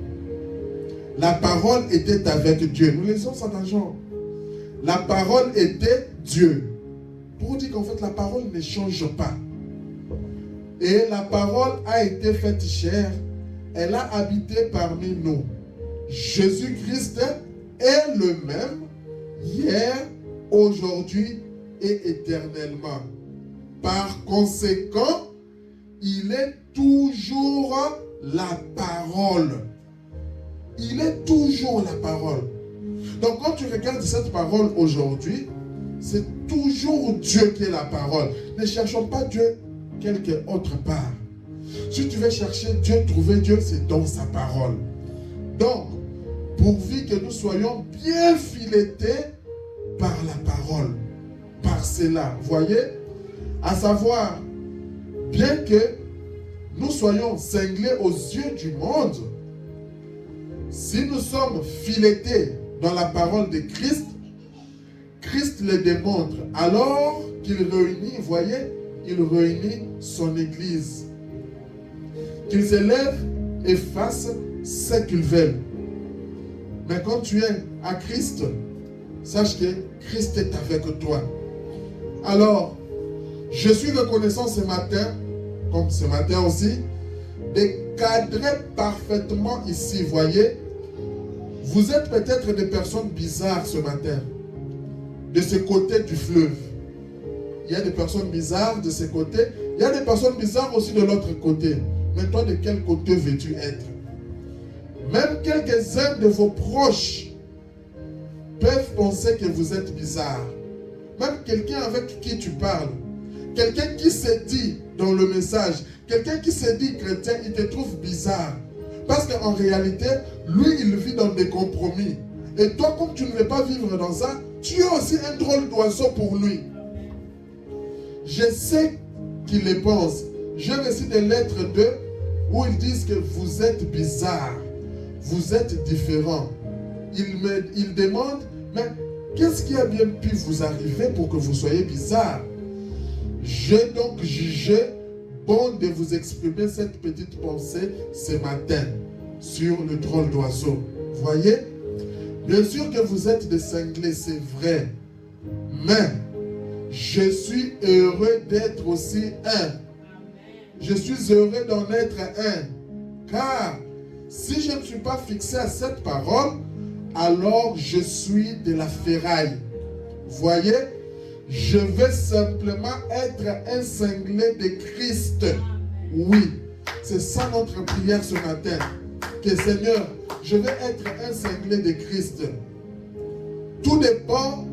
La parole était avec Dieu. Nous lisons ça dans Jean. La parole était Dieu. Pour dire qu'en fait, la parole ne change pas. Et la parole a été faite chair. Elle a habité parmi nous. Jésus-Christ est le même hier, aujourd'hui et éternellement. Par conséquent, il est toujours la parole. Il est toujours la parole. Donc quand tu regardes cette parole aujourd'hui, c'est toujours Dieu qui est la parole. Ne cherchons pas Dieu quelque autre part. Si tu veux chercher Dieu, trouver Dieu, c'est dans sa parole. Donc, pourvu que nous soyons bien filetés par la parole, par cela, voyez, à savoir, bien que nous soyons cinglés aux yeux du monde, si nous sommes filetés dans la parole de Christ, Christ le démontre, alors qu'il réunit, voyez, il réunit son Église. Qu'ils s'élèvent et fassent ce qu'ils veulent. Mais quand tu es à Christ, sache que Christ est avec toi. Alors, je suis reconnaissant ce matin, comme ce matin aussi, de cadrer parfaitement ici, voyez. Vous êtes peut-être des personnes bizarres ce matin, de ce côté du fleuve. Il y a des personnes bizarres de ce côté, il y a des personnes bizarres aussi de l'autre côté. Mais toi, de quel côté veux-tu être? Même quelques-uns de vos proches peuvent penser que vous êtes bizarre. Même quelqu'un avec qui tu parles, quelqu'un qui se dit dans le message, quelqu'un qui se dit chrétien, il te trouve bizarre. Parce qu'en réalité, lui, il vit dans des compromis. Et toi, comme tu ne veux pas vivre dans ça, tu es aussi un drôle d'oiseau pour lui. Je sais qu'il le pense. J'ai reçu des lettres d'eux où ils disent que vous êtes bizarre, vous êtes différent. Ils demandent, mais qu'est-ce qui a bien pu vous arriver pour que vous soyez bizarre? J'ai donc jugé bon de vous exprimer cette petite pensée ce matin sur le drôle d'oiseau. Voyez, bien sûr que vous êtes des cinglés, c'est vrai, mais je suis heureux d'être aussi un. Je suis heureux d'en être un. Car si je ne suis pas fixé à cette parole, alors je suis de la ferraille. Voyez, je vais simplement être un cinglé de Christ. Oui, c'est ça notre prière ce matin. Que Seigneur, je vais être un cinglé de Christ. Tout dépend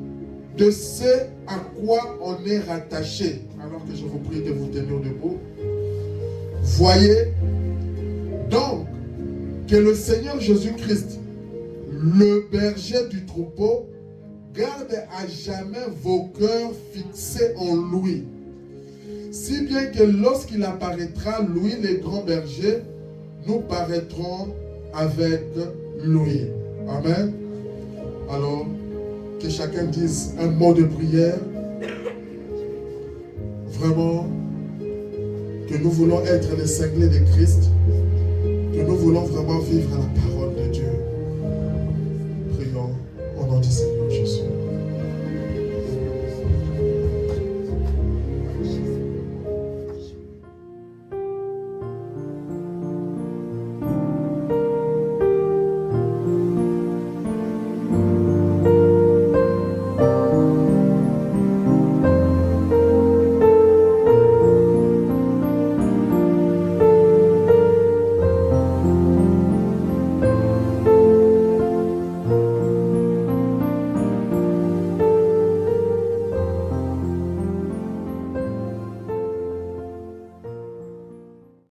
de ce à quoi on est rattaché. Alors que je vous prie de vous tenir debout. Voyez, donc, que le Seigneur Jésus-Christ, le berger du troupeau, garde à jamais vos cœurs fixés en lui. Si bien que lorsqu'il apparaîtra, lui, les grands bergers, nous paraîtrons avec lui. Amen. Alors, que chacun dise un mot de prière. Vraiment, que nous voulons être les cinglés de Christ, que nous voulons vraiment vivre la parole.